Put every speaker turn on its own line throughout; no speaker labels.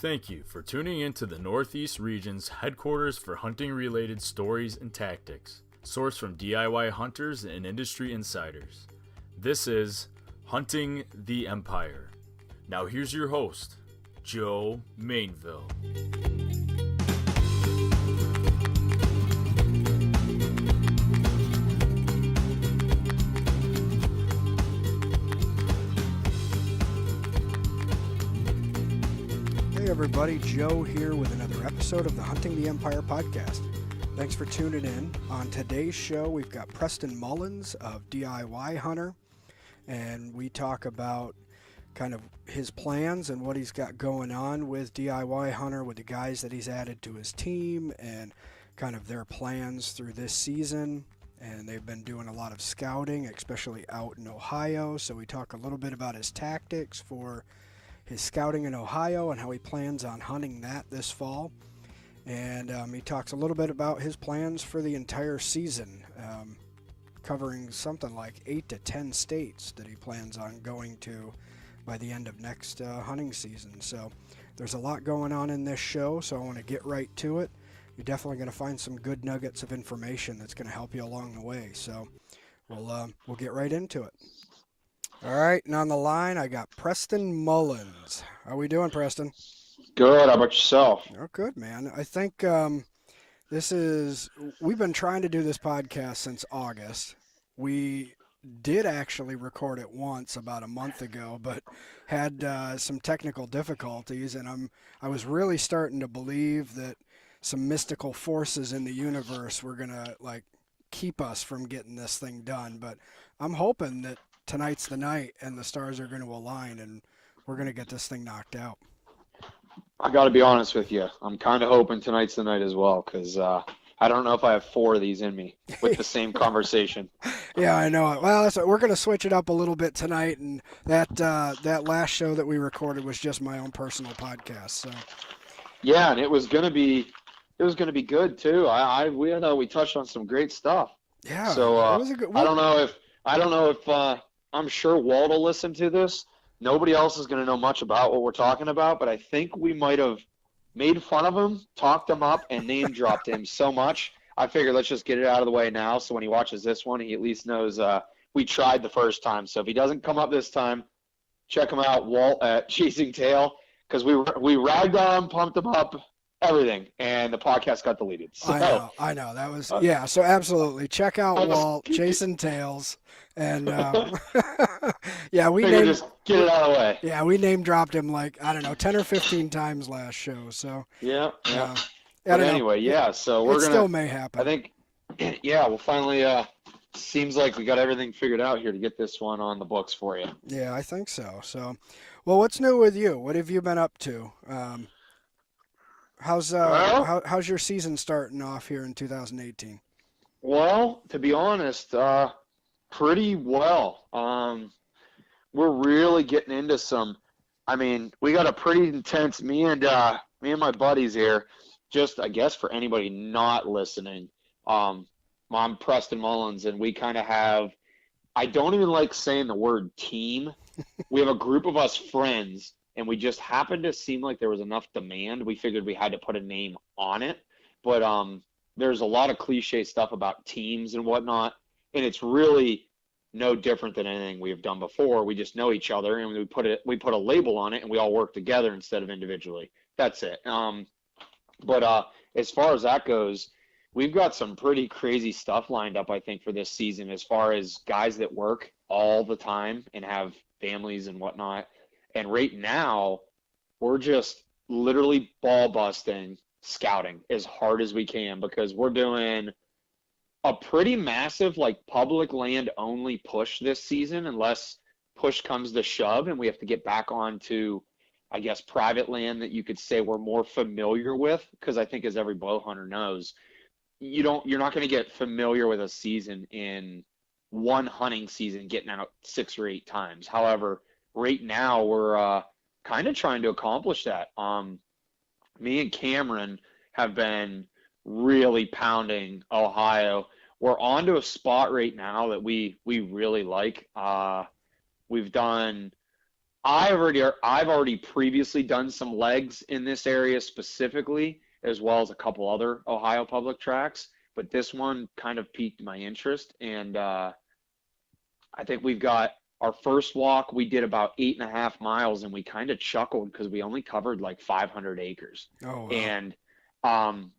Thank you for tuning in to the Northeast region's headquarters for hunting-related stories and tactics, sourced from DIY hunters and industry insiders. This is Hunting the Empire. Now here's your host, Joe Mainville.
Hey everybody, Joe here with another episode of the Hunting the Empire podcast. Thanks for tuning in. On today's show, we've got Preston Mullins of DIY-Hunter, and we talk about kind of his plans and what he's got going on with DIY-Hunter, with the guys that he's added to his team, and kind of their plans through this season. And they've been doing a lot of scouting, especially out in Ohio, so we talk a little bit about his tactics for his scouting in Ohio and how he plans on hunting that this fall. And he talks a little bit about his plans for the entire season, covering something like 8 to 10 states that he plans on going to by the end of next hunting season. So there's a lot going on in this show, so I want to get right to it. You're definitely going to find some good nuggets of information that's going to help you along the way. So we'll get right into it. All right, and on the line, I got Preston Mullins. How we doing, Preston?
Good. How about yourself?
Oh, good, man. I think we've been trying to do this podcast since August. We did actually record it once about a month ago, but had some technical difficulties, and I was really starting to believe that some mystical forces in the universe were going to, keep us from getting this thing done. But I'm hoping that tonight's the night and the stars are going to align and we're going to get this thing knocked out.
I got to be honest with you. I'm kind of hoping tonight's the night as well, because I don't know if I have 4 of these in me with the same conversation.
Yeah, I know. Well, we're going to switch it up a little bit tonight, and that last show that we recorded was just my own personal podcast. So.
Yeah, and it was going to be good too. We touched on some great stuff.
Yeah.
So
it was a good.
I don't know if I'm sure Walt will listen to this. Nobody else is going to know much about what we're talking about, but I think we might have made fun of him, talked him up, and name dropped him so much. I figured let's just get it out of the way now, so when he watches this one, he at least knows we tried the first time. So if he doesn't come up this time, check him out, Walt at Chasing Tail, because we ragged on him, pumped him up, everything, and the podcast got deleted. So,
I know. That was yeah. So absolutely, check out Walt, Chasing Tails, and yeah, we
just get it out of the way.
Yeah, we name dropped him 10 or 15 times last show. So
yeah.
But
anyway, yeah. So
it still may happen.
I think, yeah. Well, finally, seems like we got everything figured out here to get this one on the books for you.
Yeah, I think so. So, well, what's new with you? What have you been up to? How's your season starting off here in 2018?
Well, to be honest, pretty well. We're really getting into some. I mean, we got a pretty intense. Me and my buddies here. Just, I guess, for anybody not listening, I'm Preston Mullins, and we kind of have. I don't even like saying the word team. We have a group of us friends. And we just happened to seem like there was enough demand. We figured we had to put a name on it. But there's a lot of cliche stuff about teams and whatnot. And it's really no different than anything we have done before. We just know each other, and we put a label on it, and we all work together instead of individually. That's it. But as far as that goes, we've got some pretty crazy stuff lined up, I think, for this season, as far as guys that work all the time and have families and whatnot. And right now, we're just literally ball busting scouting as hard as we can, because we're doing a pretty massive public land only push this season, unless push comes to shove and we have to get back onto, I guess, private land that you could say we're more familiar with. Because I think, as every bow hunter knows, you're not going to get familiar with a season in one hunting season getting out 6 or 8 times. However, right now, we're kind of trying to accomplish that. Me and Cameron have been really pounding Ohio. We're onto a spot right now that we really like. We've done I've already previously done some legs in this area specifically, as well as a couple other Ohio public tracks, but this one kind of piqued my interest. And I think we've got our first walk, we did about 8.5 miles, and we kind of chuckled because we only covered like 500 acres.
Oh, wow.
And I'm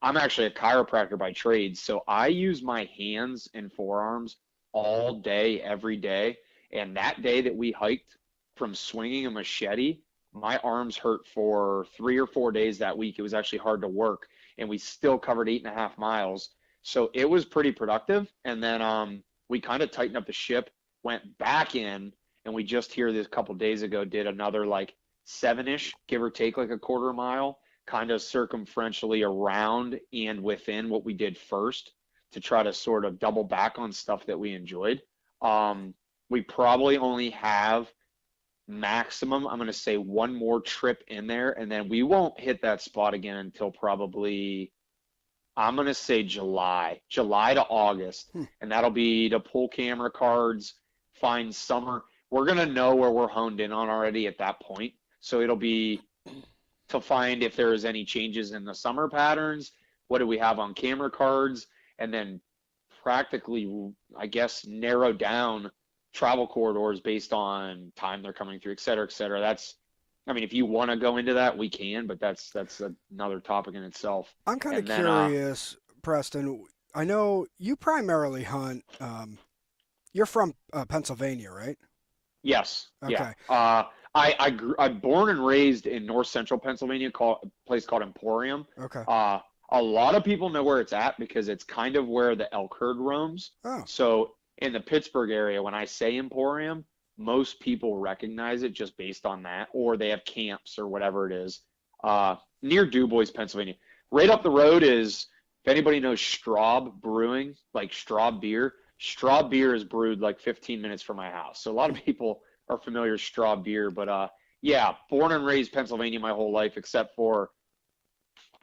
actually a chiropractor by trade, so I use my hands and forearms all day, every day. And that day that we hiked, from swinging a machete, my arms hurt for 3 or 4 days that week. It was actually hard to work, and we still covered 8.5 miles. So it was pretty productive. And then we kind of tightened up the ship, went back in, and we just here this couple days ago did another like 7-ish, give or take like a quarter mile, kind of circumferentially around and within what we did first to try to sort of double back on stuff that we enjoyed. We probably only have maximum, I'm going to say, one more trip in there, and then we won't hit that spot again until probably, I'm going to say July to August. And that'll be to pull camera cards, find summer. We're going to know where we're honed in on already at that point. So it'll be to find if there is any changes in the summer patterns, what do we have on camera cards, and then practically, I guess, narrow down travel corridors based on time they're coming through, et cetera, et cetera. That's, I mean, if you want to go into that, we can, but that's another topic in itself.
I'm kind of curious, Preston. I know you primarily hunt. You're from Pennsylvania, right?
Yes.
Okay.
Yeah. I'm born and raised in north central Pennsylvania, a place called Emporium.
Okay.
A lot of people know where it's at because it's kind of where the elk herd roams.
Oh.
So in the Pittsburgh area, when I say Emporium, most people recognize it just based on that, or they have camps or whatever it is. Near DuBois, Pennsylvania. Right up the road is, if anybody knows Straub Brewing, like Straub beer. Straub beer is brewed like 15 minutes from my house. So a lot of people are familiar with Straub beer, but yeah, born and raised Pennsylvania my whole life, except for,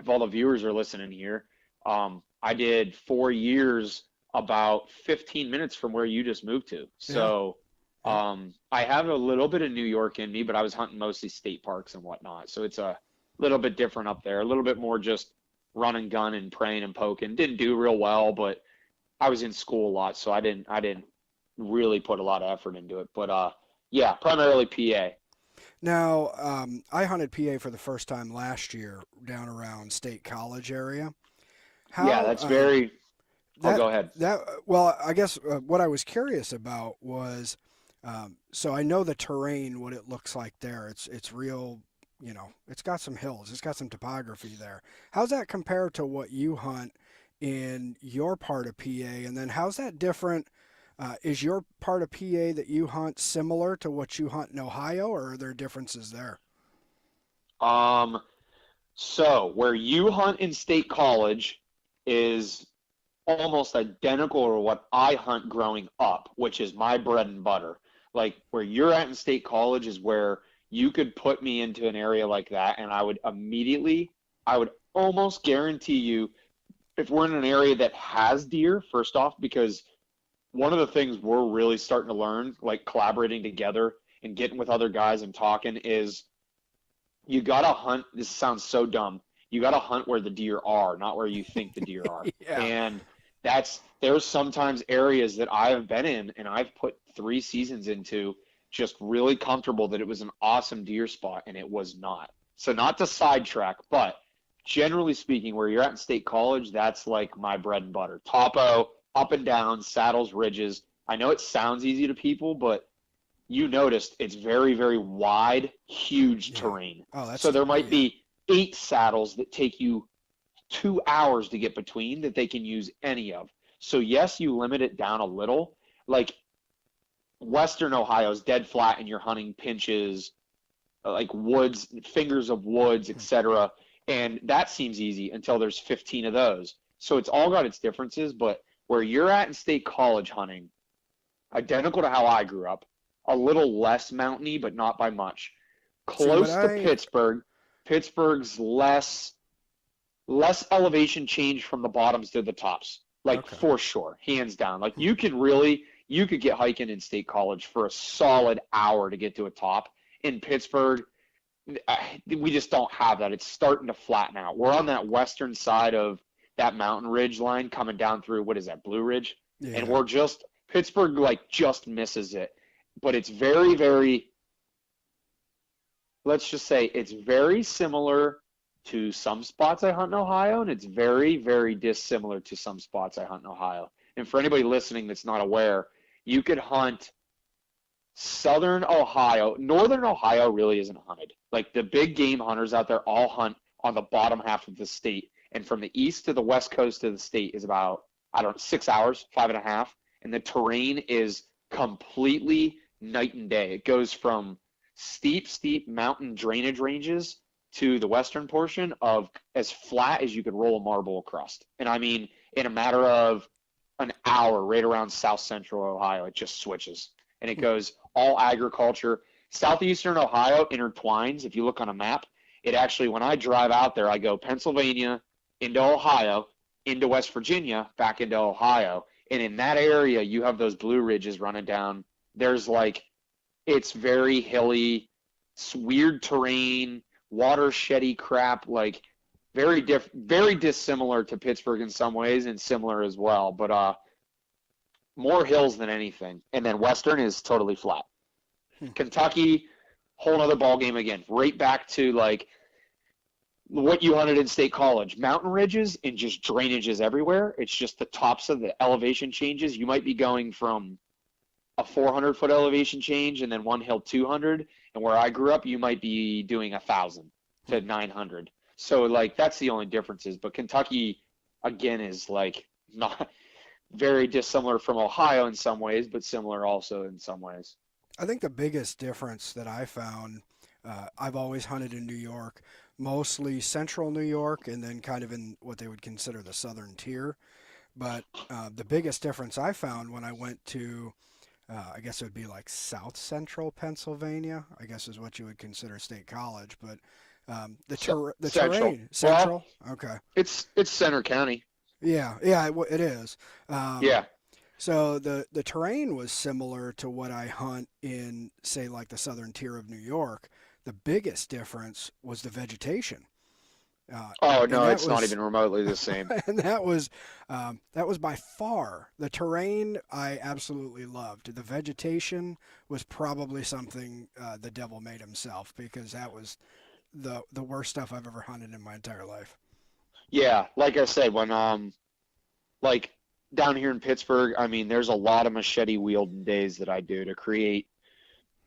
if all the viewers are listening here, I did 4 years about 15 minutes from where you just moved to. So I have a little bit of New York in me, but I was hunting mostly state parks and whatnot. So it's a little bit different up there, a little bit more just run and gun and praying and poking. Didn't do real well, but I was in school a lot, so I didn't really put a lot of effort into it. But yeah, primarily PA.
Now, I hunted PA for the first time last year down around State College area.
Yeah, that's very. Go ahead.
Well, I guess what I was curious about was, so I know the terrain, what it looks like there. It's real, you know, it's got some hills, it's got some topography there. How's that compare to what you hunt in your part of PA? And then how's that different? Is your part of PA that you hunt similar to what you hunt in Ohio, or are there differences there?
So where you hunt in State College is almost identical to what I hunt growing up, which is my bread and butter. Like where you're at in State College is where you could put me into an area like that, and I would almost guarantee you, if we're in an area that has deer, first off, because one of the things we're really starting to learn, like collaborating together and getting with other guys and talking, is you got to hunt. This sounds so dumb. You got to hunt where the deer are, not where you think the deer are.
Yeah.
And there's sometimes areas that I have been in and I've put 3 seasons into, just really comfortable that it was an awesome deer spot, and it was not. So not to sidetrack, but generally speaking, where you're at in State College, that's like my bread and butter. Topo, up and down, saddles, ridges. I know it sounds easy to people, but you noticed it's very, very wide, huge terrain.
Oh,
so there might be 8 saddles that take you 2 hours to get between that they can use any of. So yes, you limit it down a little. Like Western Ohio is dead flat, and you're hunting pinches, like woods, fingers of woods, etc. And that seems easy until there's 15 of those. So it's all got its differences, but where you're at in State College hunting, identical to how I grew up, a little less mountainy, but not by much. Close to Pittsburgh. Pittsburgh's less elevation change from the bottoms to the tops, like for sure, hands down. Like you can really, you could get hiking in State College for a solid hour to get to a top. In Pittsburgh, we just don't have that. It's starting to flatten out. We're on that western side of that mountain ridge line coming down through, what is that, Blue Ridge?
Yeah.
And we're just, Pittsburgh like just misses it. But it's very, very, let's just say it's very similar to some spots I hunt in Ohio, and it's very, very dissimilar to some spots I hunt in Ohio. And for anybody listening that's not aware, you could hunt southern Ohio. Northern Ohio really isn't hunted. Like the big game hunters out there all hunt on the bottom half of the state. And from the east to the west coast of the state is about, 6 hours, 5.5. And the terrain is completely night and day. It goes from steep mountain drainage ranges to the western portion of as flat as you could roll a marble across. And I mean, in a matter of an hour, right around south central Ohio, it just switches. And it goes all agriculture. Southeastern Ohio intertwines. If you look on a map, it actually, when I drive out there, I go Pennsylvania into Ohio, into West Virginia, back into Ohio. And in that area, you have those Blue Ridges running down. There's like, it's very hilly, it's weird terrain, watershedy crap, like very dissimilar to Pittsburgh in some ways and similar as well. But more hills than anything. And then Western is totally flat. Kentucky, whole other ball game again. Right back to like what you hunted in State College. Mountain ridges and just drainages everywhere. It's just the tops of the elevation changes. You might be going from a 400-foot elevation change and then one hill 200. And where I grew up, you might be doing 1,000 to 900. So like that's the only differences. But Kentucky, again, is like not very dissimilar from Ohio in some ways, but similar also in some ways.
I think the biggest difference that I found, I've always hunted in New York, mostly central New York, and then kind of in what they would consider the southern tier. But the biggest difference I found when I went to, I guess it would be like south central Pennsylvania, I guess is what you would consider State College. But the terrain, central, well, okay.
It's Center County.
Yeah, it is.
Yeah.
So the terrain was similar to what I hunt in, say, like the southern tier of New York. The biggest difference was the vegetation.
It's not even remotely the same.
And that was by far the terrain I absolutely loved. The vegetation was probably something the devil made himself, because that was the worst stuff I've ever hunted in my entire life.
Yeah, like I said, when like down here in Pittsburgh, I mean, there's a lot of machete wielding days that I do to create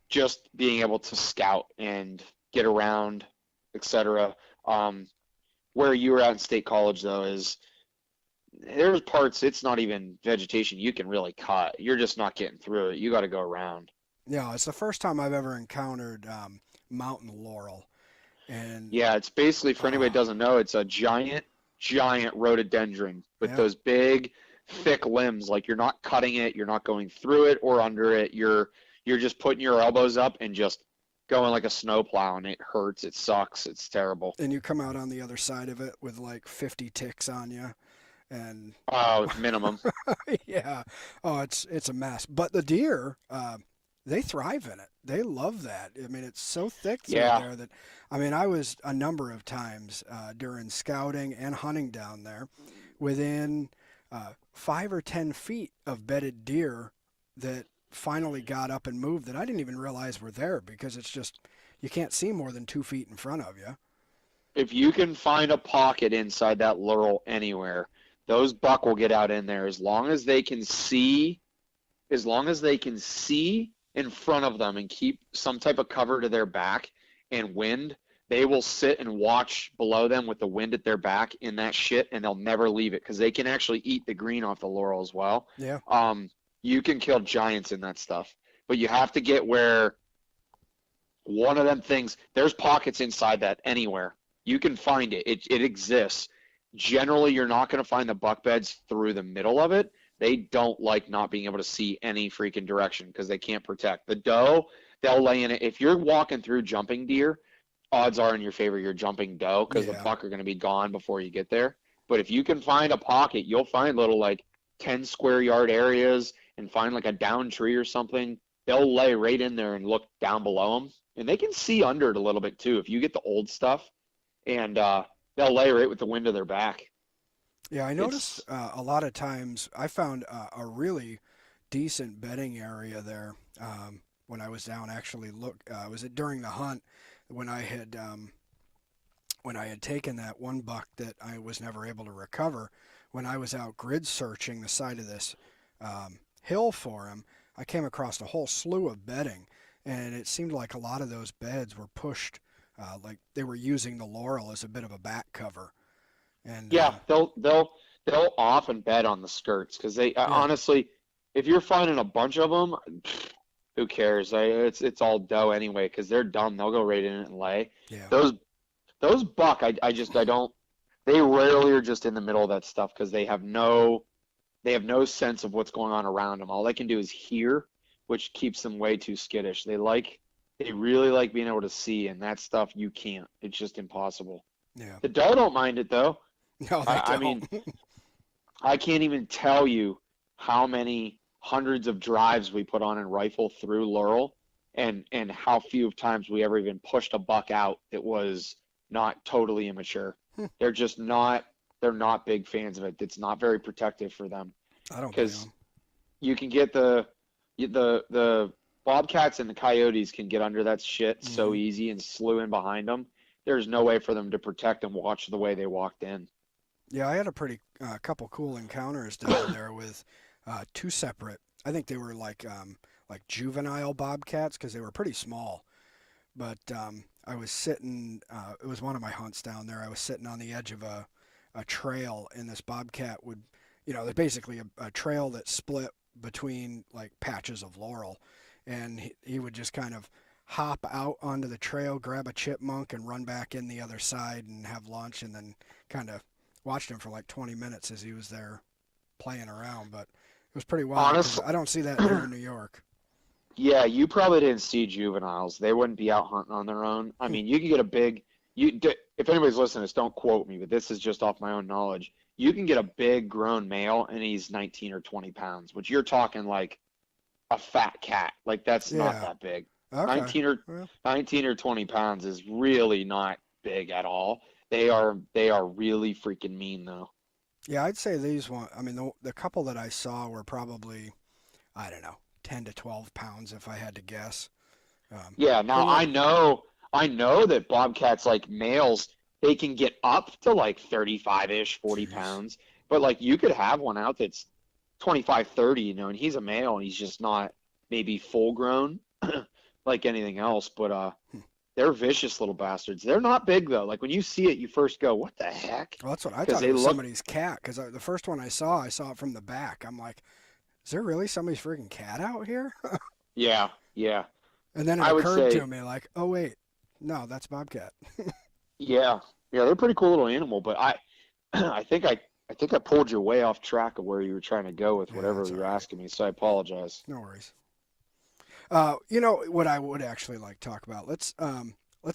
just being able to scout and get around, etc. Where you were at in State College, though, is there's parts, it's not even vegetation you can really cut. You're just not getting through it. You got to go around.
Yeah, it's the first time I've ever encountered mountain laurel. And
yeah, it's basically, for anybody that doesn't know, it's a giant rhododendron with those big, thick limbs. Like, you're not cutting it, you're not going through it or under it. You're just putting your elbows up and just going like a snowplow, and it hurts. It sucks. It's terrible.
And you come out on the other side of it with like 50 ticks on you, and
minimum.
Yeah. Oh, it's a mess. But the deer, they thrive in it. They love that. I mean, it's so thick through there that, I mean, I was a number of times during scouting and hunting down there within 5 or 10 feet of bedded deer that finally got up and moved that I didn't even realize were there, because it's just, you can't see more than 2 feet in front of you.
If you can find a pocket inside that laurel anywhere, those buck will get out in there as long as they can see in front of them and keep some type of cover to their back and wind. They will sit and watch below them with the wind at their back in that shit, and they'll never leave it, because they can actually eat the green off the laurel as well.
Yeah.
You can kill giants in that stuff, but you have to get where one of them things, there's pockets inside that anywhere. You can find it. It exists. Generally, you're not going to find the buck beds through the middle of it. They don't like not being able to see any freaking direction because they can't protect. The doe, they'll lay in it. If you're walking through jumping deer, odds are in your favor you're jumping doe, because the buck are going to be gone before you get there. But if you can find a pocket, you'll find little like 10 square yard areas, and find like a down tree or something, they'll lay right in there and look down below them. And they can see under it a little bit too. If you get the old stuff, and they'll lay right with the wind of their back.
Yeah, I noticed a lot of times I found a really decent bedding area there when I was down. Actually, was it during the hunt when I had taken that one buck that I was never able to recover. When I was out grid searching the side of this hill for him, I came across a whole slew of bedding, and it seemed like a lot of those beds were pushed, like they were using the laurel as a bit of a back cover. And
yeah, they'll often bed on the skirts because they honestly, if you're finding a bunch of them, who cares? It's all dough anyway because they're dumb. They'll go right in it and lay.
Yeah.
Those buck, I don't. They rarely are just in the middle of that stuff because they have no sense of what's going on around them. All they can do is hear, which keeps them way too skittish. They really like being able to see, and that stuff you can't. It's just impossible.
Yeah.
The doe don't mind it though.
No, they don't.
I mean, I can't even tell you how many hundreds of drives we put on and rifle through Laurel, and how few times we ever even pushed a buck out that was not totally immature. They're just not. They're not big fans of it. It's not very protective for them.
I don't
because you can get the bobcats and the coyotes can get under that shit so easy and slew in behind them. There's no way for them to protect and watch the way they walked in.
Yeah, I had a pretty couple cool encounters down there with two separate. I think they were like juvenile bobcats because they were pretty small. But I was sitting. It was one of my hunts down there. I was sitting on the edge of a trail, and this bobcat would, there's basically a trail that split between like patches of laurel, and he would just kind of hop out onto the trail, grab a chipmunk, and run back in the other side and have lunch, and then kind of watched him for like 20 minutes as he was there playing around. But it was pretty wild.
Honestly,
I don't see that here in New York.
Yeah, you probably didn't see juveniles. They wouldn't be out hunting on their own. I mean, you can get a big. If anybody's listening to this, don't quote me, but this is just off my own knowledge. You can get a big grown male, and he's 19 or 20 pounds, which you're talking like a fat cat. Like that's not that big.
Okay.
19 or 20 pounds is really not big at all. They are really freaking mean though.
Yeah, I'd say these one. I mean, the couple that I saw were probably, I don't know, 10 to 12 pounds if I had to guess.
Yeah. Now I know that bobcats, like males, they can get up to like 35-ish, 40 pounds. But like you could have one out that's 25, 30, and he's a male and he's just not maybe full grown like anything else. But they're vicious little bastards. They're not big though. Like when you see it, you first go, "What the heck?"
Well, that's what I thought. It was somebody's cat because the first one I saw it from the back. I'm like, "Is there really somebody's freaking cat out here?"
Yeah.
And then it occurred to me, like, "Oh wait, no, that's bobcat."
Yeah, they're a pretty cool little animal. But I think I pulled you way off track of where you were trying to go with whatever you were asking me. So I apologize.
No worries. What I would actually like to talk about. Let's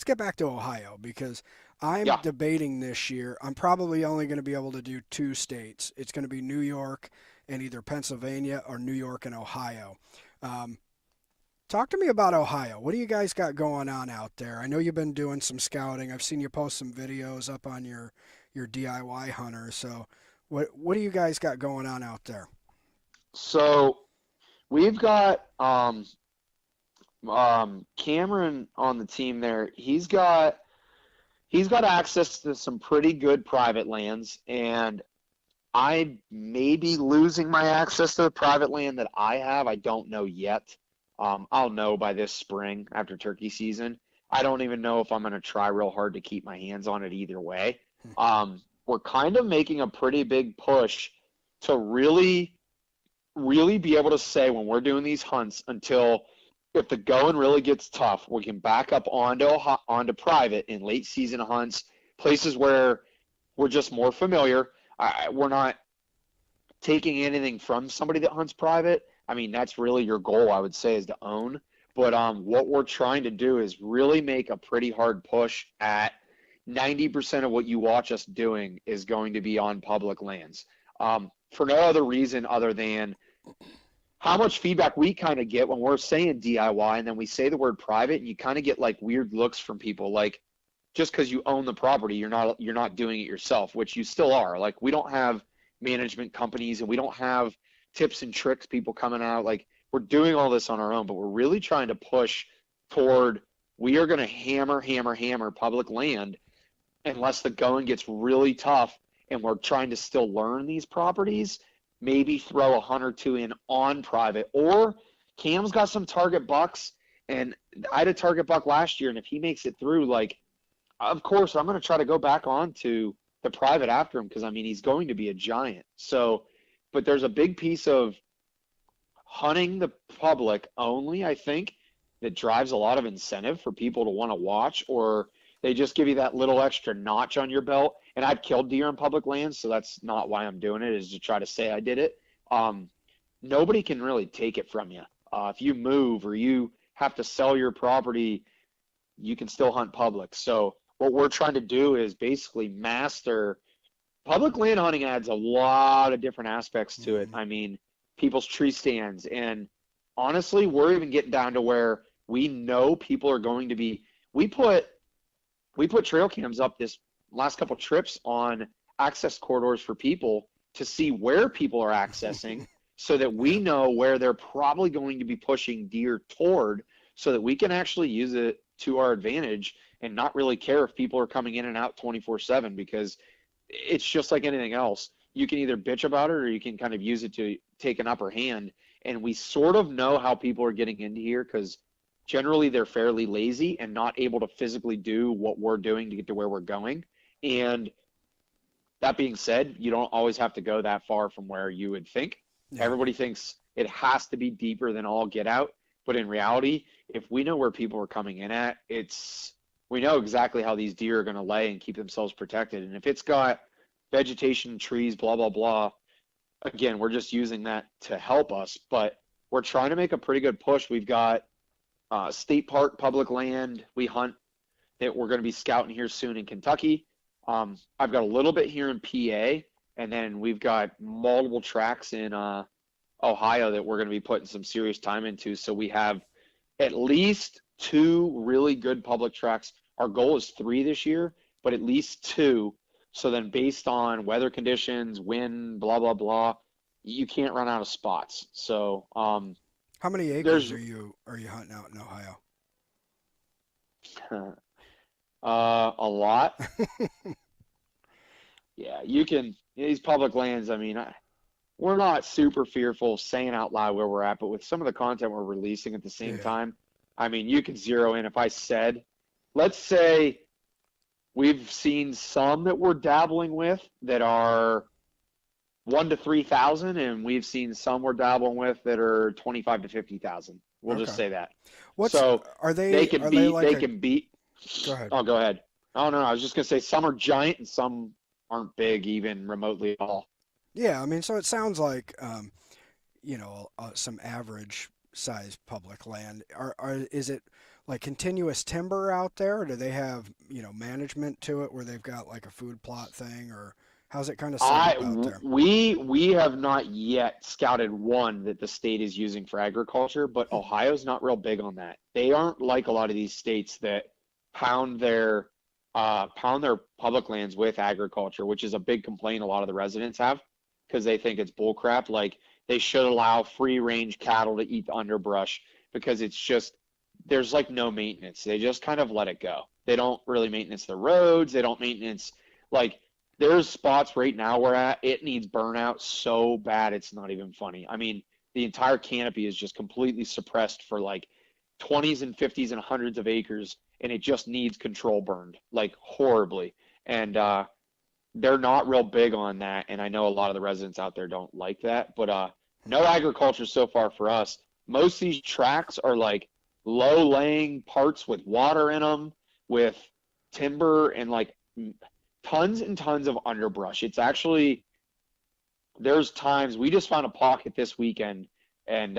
get back to Ohio because I'm debating this year. I'm probably only going to be able to do 2 states. It's going to be New York and either Pennsylvania or New York and Ohio. Talk to me about Ohio. What do you guys got going on out there? I know you've been doing some scouting. I've seen you post some videos up on your DIY-Hunter. So what do you guys got going on out there?
So we've got Cameron on the team there. He's got access to some pretty good private lands, and I may be losing my access to the private land that I have. I don't know yet. I'll know by this spring after turkey season. I don't even know if I'm going to try real hard to keep my hands on it either way. We're kind of making a pretty big push to really, really be able to say when we're doing these hunts until if the going really gets tough, we can back up onto private in late season hunts, places where we're just more familiar. We're not taking anything from somebody that hunts private. I mean, that's really your goal, I would say, is to own. But what we're trying to do is really make a pretty hard push at 90% of what you watch us doing is going to be on public lands. For no other reason other than how much feedback we kind of get when we're saying DIY and then we say the word private, and you kind of get like weird looks from people, like just because you own the property, you're not doing it yourself, which you still are. Like, we don't have management companies and we don't have tips and tricks people coming out. Like, we're doing all this on our own, but we're really trying to push toward, we are going to hammer public land unless the going gets really tough, and we're trying to still learn these properties. Maybe throw a hunt or two in on private, or Cam's got some target bucks, and I had a target buck last year, and if he makes it through, like, of course I'm going to try to go back on to the private after him, because I mean, he's going to be a giant. So, but there's a big piece of hunting the public only, I think, that drives a lot of incentive for people to want to watch, or they just give you that little extra notch on your belt. And I've killed deer on public lands, so that's not why I'm doing it, is to try to say I did it. Nobody can really take it from you. If you move or you have to sell your property, you can still hunt public. So what we're trying to do is basically master public land hunting. Adds a lot of different aspects to it. I mean, people's tree stands, and honestly, we're even getting down to where we know people are going to be. We put trail cams up this last couple trips on access corridors for people to see where people are accessing, so that we know where they're probably going to be pushing deer toward, so that we can actually use it to our advantage and not really care if people are coming in and out 24/7, because it's just like anything else. You can either bitch about it or you can kind of use it to take an upper hand. And we sort of know how people are getting into here, because generally they're fairly lazy and not able to physically do what we're doing to get to where we're going. And that being said, you don't always have to go that far from where you would think. Yeah. Everybody thinks it has to be deeper than all get out. But in reality, if we know where people are coming in at, we know exactly how these deer are going to lay and keep themselves protected. And if it's got vegetation, trees, blah, blah, blah, again, we're just using that to help us. But we're trying to make a pretty good push. We've got state park, public land we hunt that we're going to be scouting here soon in Kentucky. I've got a little bit here in PA, and then we've got multiple tracks in Ohio that we're going to be putting some serious time into. So we have at least 2 really good public tracks. Our goal is 3 this year, but at least 2. So then based on weather conditions, wind, blah, blah, blah, you can't run out of spots. So
how many acres are you hunting out in Ohio?
A lot. Yeah, you can, these public lands, I mean, we're not super fearful of saying out loud where we're at, but with some of the content we're releasing at the same time, I mean, you can zero in. If I said, let's say we've seen some that we're dabbling with that are 1,000 to 3,000, and we've seen some we're dabbling with that are 25 to 50,000. We'll just say that. So
are they?
They can beat. They can beat.
Go ahead.
Oh, go ahead. Oh no, I was just gonna say some are giant and some aren't big even remotely at all.
Yeah, I mean, so it sounds like some average size public land. Is it like continuous timber out there, or do they have management to it where they've got like a food plot thing, or how's it kind of set up out there?
We have not yet scouted one that the state is using for agriculture, but Ohio's not real big on that. They aren't like a lot of these states that pound their public lands with agriculture, which is a big complaint a lot of the residents have, because they think it's bullcrap. Like, they should allow free range cattle to eat the underbrush, because it's just, there's like no maintenance. They just kind of let it go. They don't really maintenance the roads. They don't maintenance, like, there's spots right now we're at, it needs burnout so bad it's not even funny. I mean, the entire canopy is just completely suppressed for like 20s and 50s and hundreds of acres, and it just needs control burned, like horribly. And they're not real big on that, and I know a lot of the residents out there don't like that, but no agriculture so far for us. Most of these tracks are like low-laying parts with water in them, with timber and like tons and tons of underbrush. It's actually, there's times, we just found a pocket this weekend, and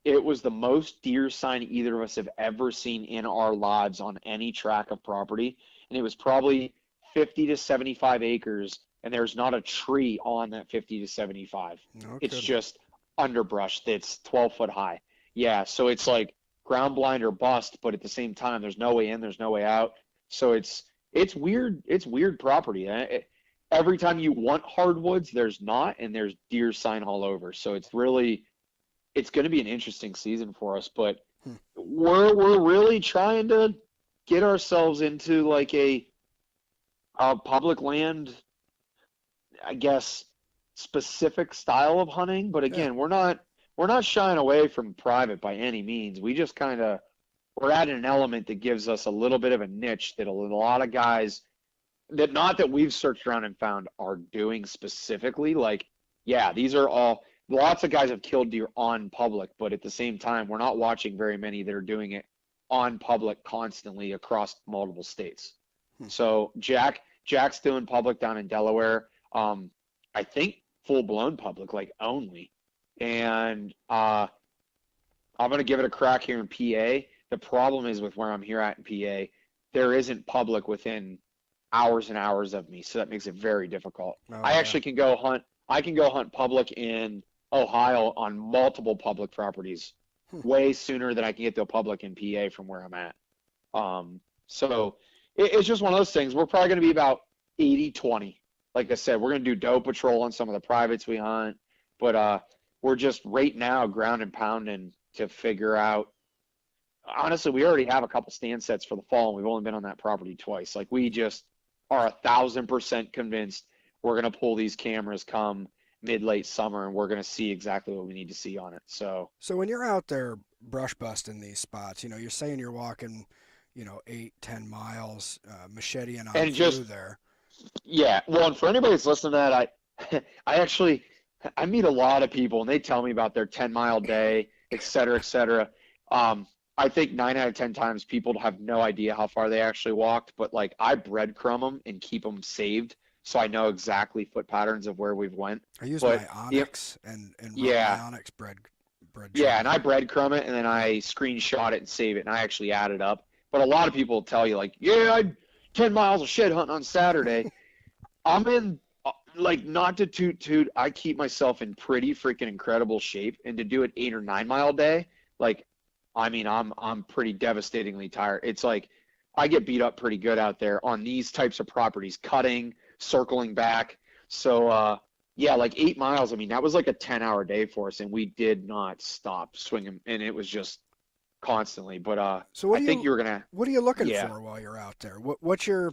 it was the most deer sign either of us have ever seen in our lives on any tract of property, and it was probably 50 to 75 acres, and there's not a tree on that 50 to 75. It's just underbrush that's 12 foot high. Yeah, so it's like ground blind or bust, but at the same time, there's no way in, there's no way out. So it's weird. It's weird property. Every time you want hardwoods, there's not, and there's deer sign all over. So it's going to be an interesting season for us. But we're really trying to get ourselves into like a public land, I guess, specific style of hunting. But again, we're not shying away from private by any means. We just we're adding an element that gives us a little bit of a niche that a lot of guys that, not that we've searched around and found, are doing specifically. Like, yeah, these are all, lots of guys have killed deer on public, but at the same time, we're not watching very many that are doing it on public constantly across multiple states. So Jack's doing public down in Delaware. I think full-blown public, like only. And I'm going to give it a crack here in PA. The problem is with where I'm here at in PA, there isn't public within hours and hours of me, so that makes it very difficult. I actually can go hunt. I can go hunt public in Ohio on multiple public properties way sooner than I can get to a public in PA from where I'm at. So it's just one of those things. We're probably going to be about 80-20. Like I said, we're going to do doe patrol on some of the privates we hunt, but we're just right now ground and pounding to figure out. Honestly, we already have a couple stand sets for the fall, and we've only been on that property twice. Like, we just are 1,000% convinced we're going to pull these cameras come mid-late summer, and we're going to see exactly what we need to see on it. So
when you're out there brush busting these spots, you're saying you're walking, 8-10 miles, macheteing on
and
through
just
there.
Yeah, well, and for anybody that's listening to that, I meet a lot of people, and they tell me about their 10-mile day, et cetera, et cetera. I think 9 out of 10 times people have no idea how far they actually walked, but like, I breadcrumb them and keep them saved, so I know exactly foot patterns of where we've went.
I use my Onyx and
yeah,
my Onyx bread.
Yeah, and I breadcrumb it, and then I screenshot it and save it, and I actually add it up. But a lot of people tell you, like, yeah, I 10 miles of shed hunting on Saturday. I'm in, like, not to toot, I keep myself in pretty freaking incredible shape, and to do an 8 or 9 mile day, like, I mean, I'm pretty devastatingly tired. It's like I get beat up pretty good out there on these types of properties, cutting, circling back. So yeah, like 8 miles. I mean, that was like a 10-hour day for us, and we did not stop swinging, and it was just constantly. But
so
I think you're gonna.
What are you looking for while you're out there? What's your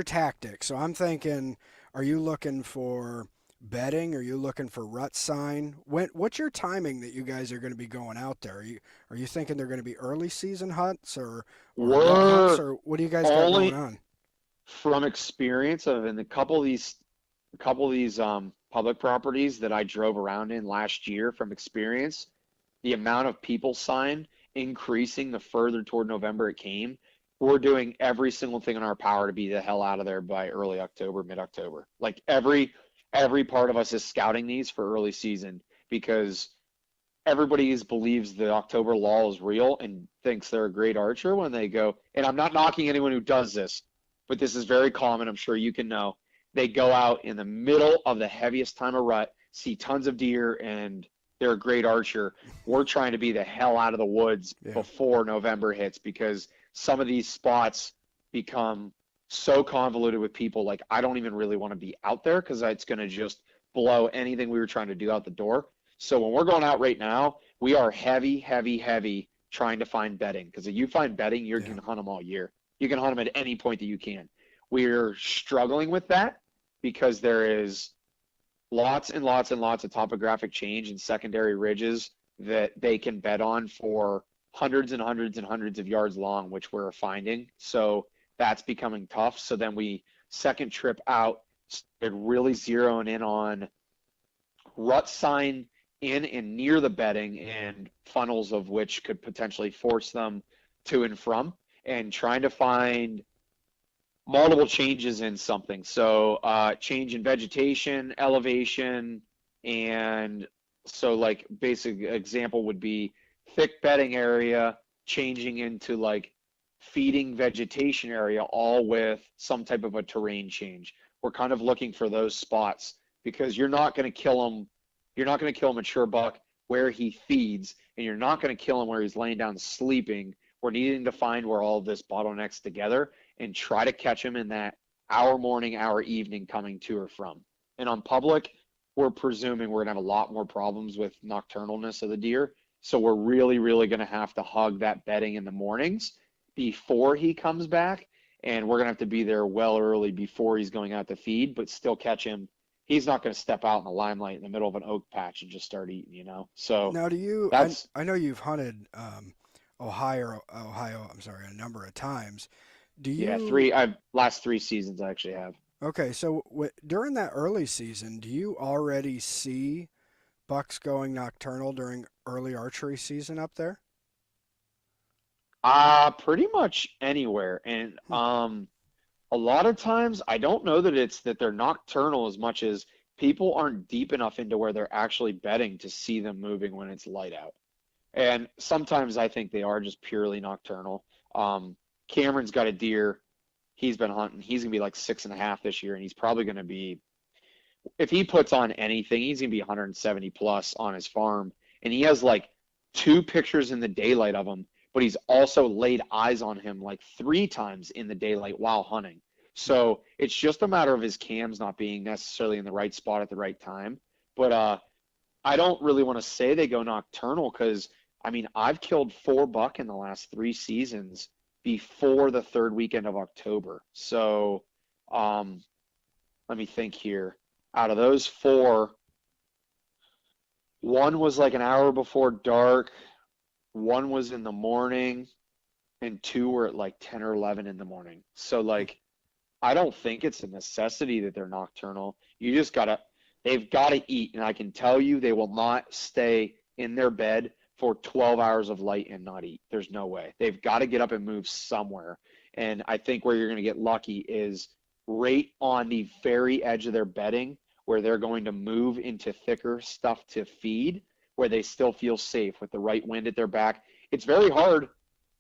tactic? So I'm thinking, are you looking for bedding? Are you looking for rut sign? What's your timing that you guys are going to be going out there? Are you thinking they're going to be early season hunts or hunts, or what do you guys got going on?
From experience of in a couple of these public properties that I drove around in last year, from experience, the amount of people signed increasing the further toward November it came. We're doing every single thing in our power to be the hell out of there by early October, mid-October. Like every part of us is scouting these for early season, because everybody believes the October lull is real and thinks they're a great archer when they go, and I'm not knocking anyone who does this, but this is very common, I'm sure you can know. They go out in the middle of the heaviest time of rut, see tons of deer, and they're a great archer. We're trying to be the hell out of the woods before November hits, because some of these spots become so convoluted with people. Like, I don't even really want to be out there, because it's going to just blow anything we were trying to do out the door. So when we're going out right now, we are heavy trying to find bedding, because if you find bedding, you can hunt them all year. You can hunt them at any point that you can. We're struggling with that because there is lots and lots and lots of topographic change and secondary ridges that they can bed on for hundreds and hundreds and hundreds of yards long, which we're finding. So that's becoming tough. So then we, second trip out, started really zeroing in on rut sign in and near the bedding, and funnels of which could potentially force them to and from, and trying to find multiple changes in something. So change in vegetation, elevation, and so like basic example would be thick bedding area changing into like feeding vegetation area, all with some type of a terrain change. We're kind of looking for those spots, because you're not going to kill them. You're not going to kill a mature buck where he feeds, and you're not going to kill him where he's laying down sleeping. We're needing to find where all of this bottlenecks together and try to catch him in that hour morning, hour evening coming to or from. And on public, we're presuming we're going to have a lot more problems with nocturnalness of the deer. So we're really, really going to have to hug that bedding in the mornings before he comes back. And we're going to have to be there well early before he's going out to feed, but still catch him. He's not going to step out in the limelight in the middle of an oak patch and just start eating, So
Now, do you?
that's
I know you've hunted Ohio. I'm sorry, a number of times. Do you?
yeah, last 3 seasons I actually have.
Okay, so during that early season, do you already see bucks going nocturnal during early archery season up there?
Pretty much anywhere. And a lot of times I don't know that it's that they're nocturnal as much as people aren't deep enough into where they're actually bedding to see them moving when it's light out. And sometimes I think they are just purely nocturnal. Cameron's got a deer he's been hunting. He's going to be like 6.5 this year, and he's probably going to be, if he puts on anything, he's going to be 170 plus on his farm. And he has like 2 pictures in the daylight of him, but he's also laid eyes on him like 3 times in the daylight while hunting. So it's just a matter of his cams not being necessarily in the right spot at the right time. But I don't really want to say they go nocturnal because, I mean, I've killed 4 buck in the last 3 seasons before the 3rd weekend of October. So let me think here. Out of those 4, 1 was like an hour before dark, 1 was in the morning, and 2 were at like 10 or 11 in the morning. So like, I don't think it's a necessity that they're nocturnal. They've got to eat. And I can tell you they will not stay in their bed for 12 hours of light and not eat. There's no way. They've got to get up and move somewhere. And I think where you're going to get lucky is right on the very edge of their bedding where they're going to move into thicker stuff to feed, where they still feel safe with the right wind at their back. It's very hard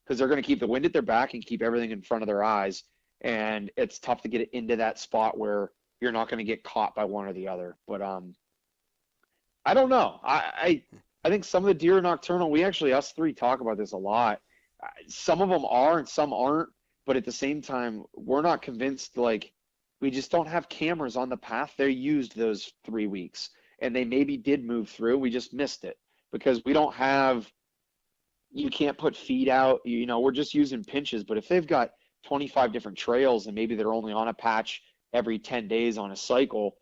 because they're going to keep the wind at their back and keep everything in front of their eyes. And it's tough to get it into that spot where you're not going to get caught by one or the other. But I don't know. I think some of the deer are nocturnal. We actually, us 3, talk about this a lot. Some of them are and some aren't. But at the same time, we're not convinced, like, we just don't have cameras on the path they used those 3 weeks. And they maybe did move through. We just missed it because we don't have, you can't put feed out. We're just using pinches. But if they've got 25 different trails and maybe they're only on a patch every 10 days on a cycle,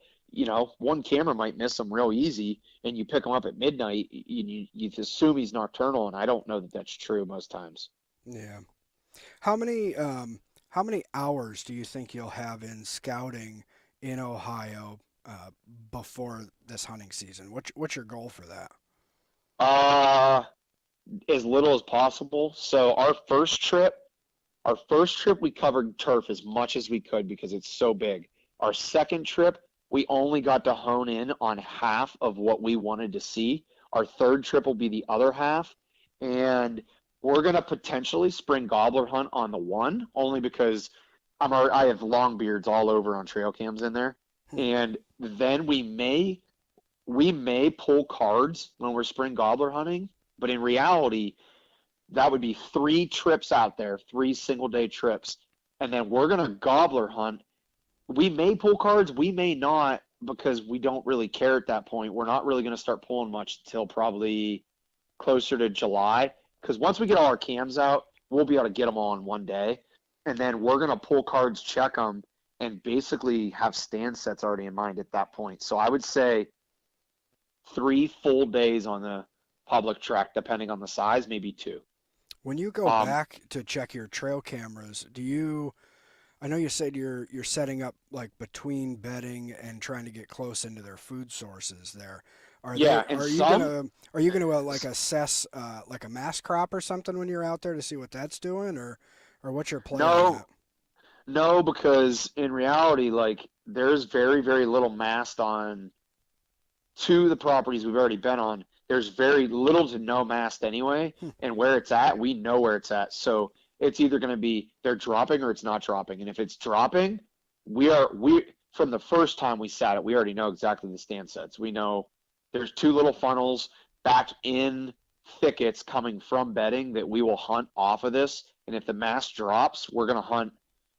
one camera might miss them real easy, and you pick them up at midnight, you assume he's nocturnal, and I don't know that that's true most times.
Yeah. How many hours do you think you'll have in scouting in Ohio before this hunting season? What's your goal for that?
As little as possible. So our first trip we covered turf as much as we could because it's so big. Our second trip, we only got to hone in on half of what we wanted to see. Our third trip will be the other half. And we're going to potentially spring gobbler hunt on the 1, only because I have long beards all over on trail cams in there. And then we may pull cards when we're spring gobbler hunting. But in reality, that would be 3 trips out there, 3 single-day trips. And then we're going to gobbler hunt. We may pull cards, we may not, because we don't really care at that point. We're not really going to start pulling much until probably closer to July. Because once we get all our cams out, we'll be able to get them all in one day. And then we're going to pull cards, check them, and basically have stand sets already in mind at that point. So I would say 3 full days on the public track, depending on the size, maybe 2.
When you go back to check your trail cameras, I know you said you're setting up like between bedding and trying to get close into their food sources there. Are you gonna like assess like a mass crop or something when you're out there to see what that's doing, or what's your plan?
No, because in reality, like, there's very, very little mast on 2 of the properties we've already been on. There's very little to no mast anyway, and where it's at, we know where it's at. So it's either going to be they're dropping or it's not dropping. And if it's dropping, we from the first time we sat it, we already know exactly the stand sets. We know there's 2 little funnels. back in thickets coming from bedding that we will hunt off of this. And if the mast drops, we're going to hunt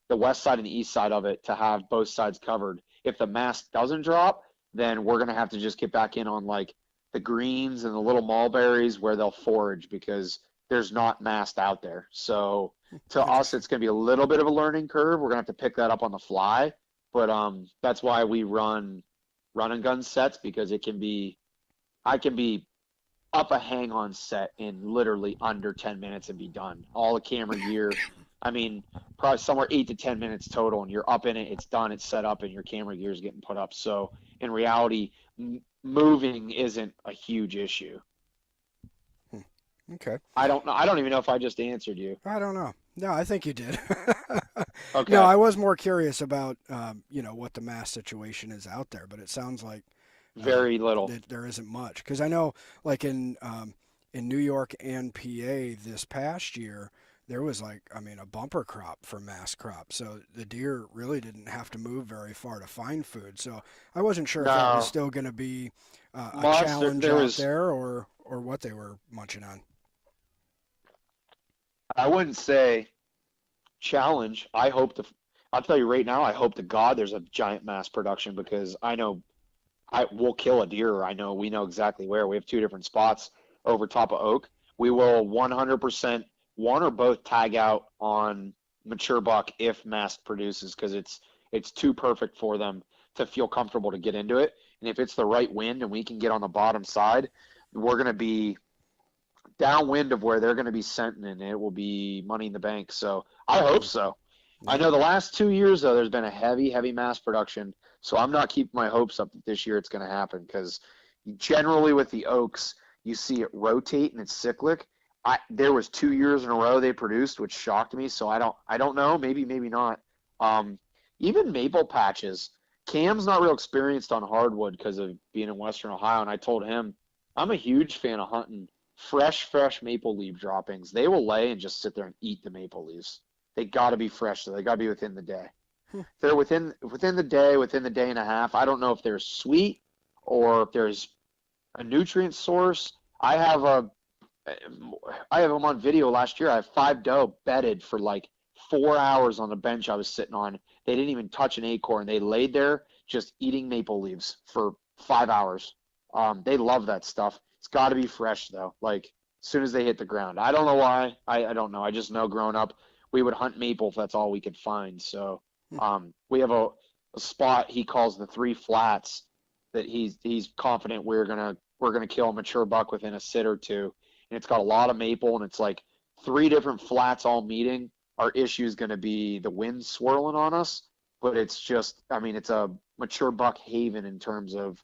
the west side and the east side of it to have both sides covered. If the mast doesn't drop, then we're going to have to just get back in on like the greens and the little mulberries where they'll forage because there's not mast out there. So to us, it's going to be a little bit of a learning curve. We're going to have to pick that up on the fly. But that's why we run and gun sets, because I can be up a hang on set in literally under 10 minutes and be done. All the camera gear, I mean, probably somewhere 8 to 10 minutes total, and you're up in it, it's done, it's set up, and your camera gear is getting put up. So in reality, moving isn't a huge issue.
Okay.
I don't know. I don't even know if I just answered you.
I don't know. No, I think you did.
Okay.
No, I was more curious about, what the mass situation is out there, but it sounds like
very little.
There isn't much. Because I know, like in New York and PA this past year, there was a bumper crop for mass crop. So the deer really didn't have to move very far to find food. So I wasn't sure if that was still going to be a challenge out there or what they were munching on.
I wouldn't say challenge. I'll tell you right now, I hope to God there's a giant mass production, because I know we'll kill a deer. We know exactly where. We have 2 different spots over top of oak. We will 100% one or both tag out on mature buck if mass produces, because it's too perfect for them to feel comfortable to get into it. And if it's the right wind and we can get on the bottom side, we're going to be downwind of where they're going to be scenting, and it will be money in the bank. So I hope so. I know the last 2 years, though, there's been a heavy mass production. So I'm not keeping my hopes up that this year it's going to happen, because generally with the oaks, you see it rotate and it's cyclic. There was 2 years in a row they produced, which shocked me. So I don't know. Maybe not. Even maple patches. Cam's not real experienced on hardwood because of being in Western Ohio, and I told him I'm a huge fan of hunting fresh maple leaf droppings. They will lay and just sit there and eat the maple leaves. They got to be fresh, so they got to be within the day. If they're within the day and a half, I don't know if they're sweet or if there's a nutrient source. I have them on video last year. I have 5 doe bedded for like 4 hours on the bench I was sitting on. They didn't even touch an acorn. They laid there just eating maple leaves for 5 hours. They love that stuff. It's got to be fresh, though, like as soon as they hit the ground. I don't know why. I don't know. I just know growing up, we would hunt maple if that's all we could find. So we have a spot he calls the 3 flats that he's confident we're gonna kill a mature buck within a sit or two. And it's got a lot of maple, and it's like 3 different flats all meeting. Our issue is going to be the wind swirling on us, but it's just, it's a mature buck haven in terms of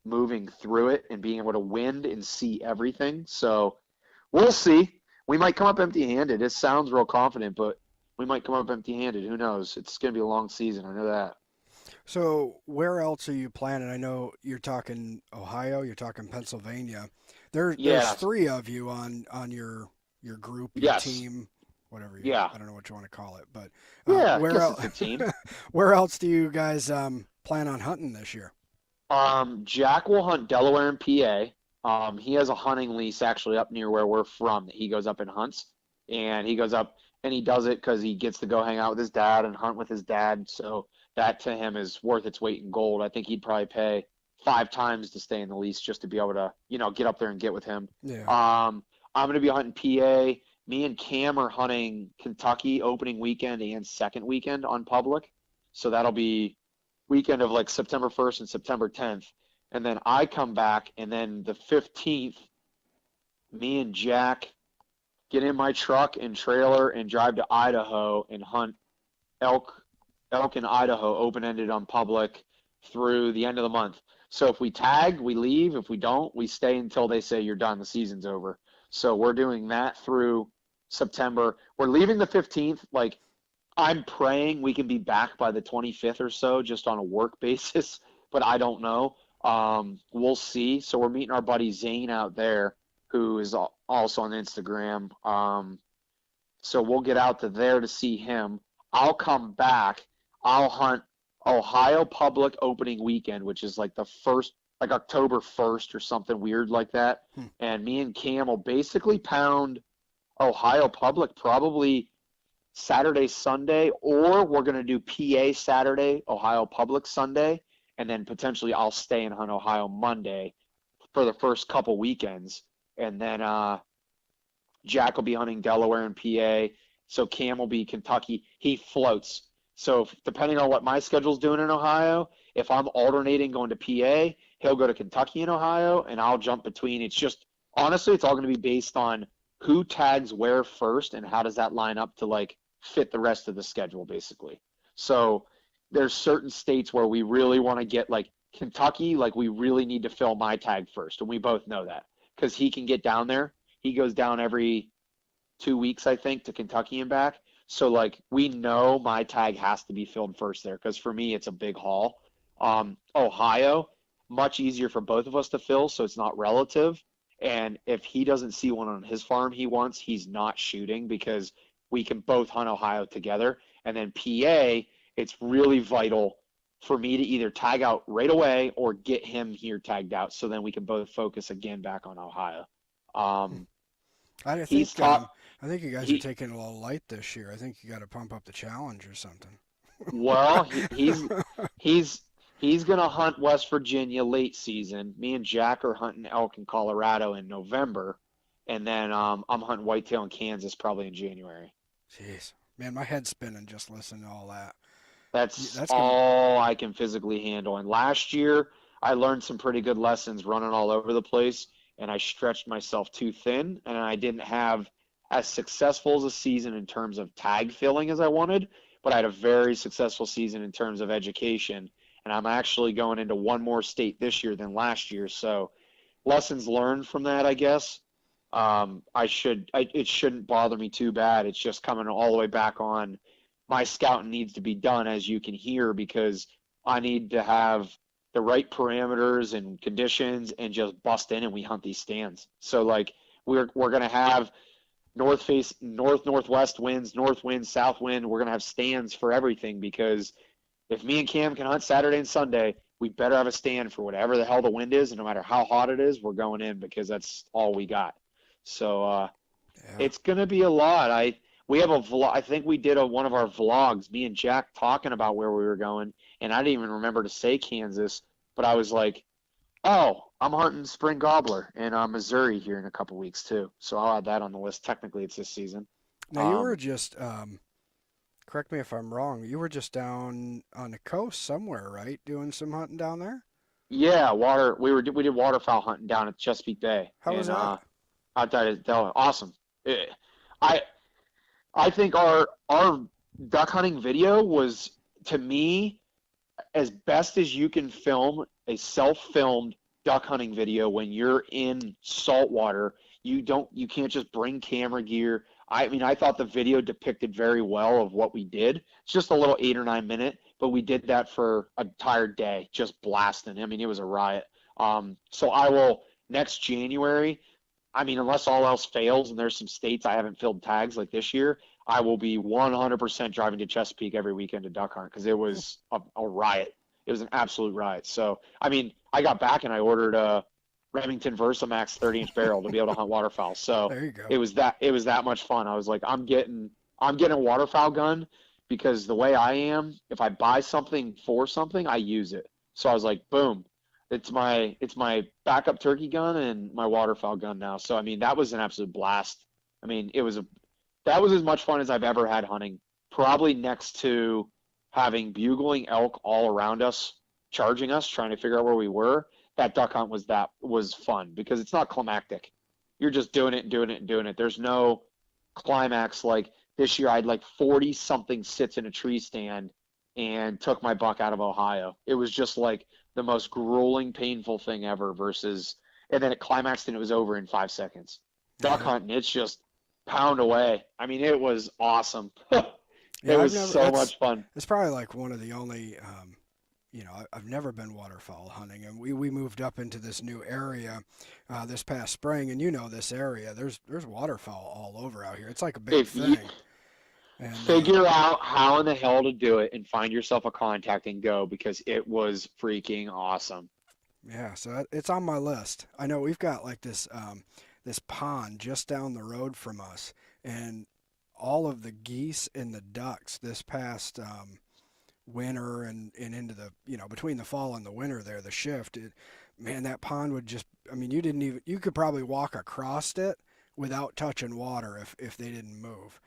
moving through it and being able to wind and see everything. So we'll see. We might come up empty-handed. It sounds real confident, but we might come up empty-handed. Who knows? It's going to be a long season. I know that.
So where else are you planning? I know you're talking Ohio, you're talking Pennsylvania. There's 3 of you on your group, your team, whatever. I don't know what you want to call it, but
where else? It's a team.
Where else do you guys plan on hunting this year?
Jack will hunt Delaware and PA. He has a hunting lease actually up near where we're from that he goes up and hunts, and he goes up and he does it because he gets to go hang out with his dad and hunt with his dad. So that to him is worth its weight in gold. I think he'd probably pay 5 times to stay in the lease just to be able to, get up there and get with him.
Yeah.
I'm going to be hunting PA. Me and Cam are hunting Kentucky opening weekend and second weekend on public. So that'll be weekend of like September 1st and September 10th. And then I come back, and then the 15th, me and Jack get in my truck and trailer and drive to Idaho and hunt elk in Idaho, open-ended on public through the end of the month. So if we tag, we leave. If we don't, we stay until they say you're done, the season's over. So we're doing that through September. We're leaving the 15th. Like, I'm praying we can be back by the 25th or so, just on a work basis, but I don't know. We'll see. So we're meeting our buddy Zane out there, who is also on Instagram. So we'll get out to there to see him. I'll come back. I'll hunt Ohio public opening weekend, which is like the first like October 1st or something weird like that. And me and Cam will basically pound Ohio Public probably Saturday, Sunday, or we're going to do PA Saturday, Ohio Public Sunday, and then potentially I'll stay and hunt Ohio Monday for the first couple weekends. And then Jack will be hunting Delaware and PA. So Cam will be Kentucky. He floats. So depending on what my schedule's doing in Ohio, if I'm alternating going to PA, he'll go to Kentucky and Ohio, and I'll jump between. It's just, honestly, it's all going to be based on who tags where first and how does that line up to like fit the rest of the schedule, basically. So there's certain states where we really want to get, like Kentucky, like we really need to fill my tag first, and we both know that because he can get down there. He goes down every 2 weeks, I think, to Kentucky and back. So like we know my tag has to be filled first there because for me it's a big haul. Ohio, much easier for both of us to fill, so it's not relative. And if he doesn't see one on his farm he wants, he's not shooting because we can both hunt Ohio together. And then PA, it's really vital for me to either tag out right away or get him here tagged out so then we can both focus again back on Ohio.
I think you guys are taking it a little light this year. I think you got to pump up the challenge or something.
Well, he's going to hunt West Virginia late season. Me and Jack are hunting elk in Colorado in November, and then I'm hunting whitetail in Kansas probably in January.
Jeez, man, my head's spinning just listening to all that.
That's all I can physically handle. And last year, I learned some pretty good lessons running all over the place, and I stretched myself too thin, and I didn't have as successful as a season in terms of tag filling as I wanted, but I had a very successful season in terms of education, and I'm actually going into one more state this year than last year, so lessons learned from that, I guess. It shouldn't bother me too bad. It's just coming all the way back on. My scouting needs to be done, as you can hear, because I need to have the right parameters and conditions and just bust in and we hunt these stands. So like we're going to have northwest winds, north wind, south wind. We're going to have stands for everything because if me and Cam can hunt Saturday and Sunday, we better have a stand for whatever the hell the wind is, and no matter how hot it is, we're going in because that's all we got. So It's going to be a lot. We have a vlog. I think we did one of our vlogs, me and Jack talking about where we were going, and I didn't even remember to say Kansas, but I was like, oh, I'm hunting spring gobbler in Missouri here in a couple weeks too. So I'll add that on the list. Technically, it's this season.
Now you were just, correct me if I'm wrong, you were just down on the coast somewhere, right? Doing some hunting down there?
Yeah, we did waterfowl hunting down at Chesapeake Bay.
How was that?
Outside of Delaware. Awesome. I think our duck hunting video was, to me, as best as you can film a self-filmed duck hunting video when you're in saltwater. You can't just bring camera gear. I mean, I thought the video depicted very well of what we did. It's just a little 8 or 9 minute, but we did that for an entire day, just blasting. I mean, it was a riot. So I will, next January, I mean, unless all else fails and there's some states I haven't filled tags like this year, I will be 100% driving to Chesapeake every weekend to duck hunt because it was a riot. It was an absolute riot. So, I mean, I got back and I ordered a Remington Versamax 30-inch barrel to be able to hunt waterfowl. So
there you go.
It was that much fun. I was like, I'm getting a waterfowl gun because the way I am, if I buy something for something, I use it. So I was like, boom. It's my backup turkey gun and my waterfowl gun now. So I mean, that was an absolute blast. I mean, that was as much fun as I've ever had hunting. Probably next to having bugling elk all around us, charging us, trying to figure out where we were. That duck hunt was fun because it's not climactic. You're just doing it and doing it and doing it. There's no climax. Like this year, I had like 40 something sits in a tree stand and took my buck out of Ohio. It was just like the most grueling, painful thing ever and then it climaxed and it was over in 5 seconds. Duck hunting, it's just pound away. I mean, it was awesome. It was so much fun.
It's probably like one of the only, I've never been waterfowl hunting, and we moved up into this new area this past spring, and this area, there's waterfowl all over out here. It's like a big thing.
Figure out how in the hell to do it and find yourself a contact and go because it was freaking awesome.
Yeah, so it's on my list. I know we've got like this pond just down the road from us, and all of the geese and the ducks this past winter and into the between the fall and the winter there, the shift. Man, that pond would just, I mean, you could probably walk across it without touching water if they didn't move.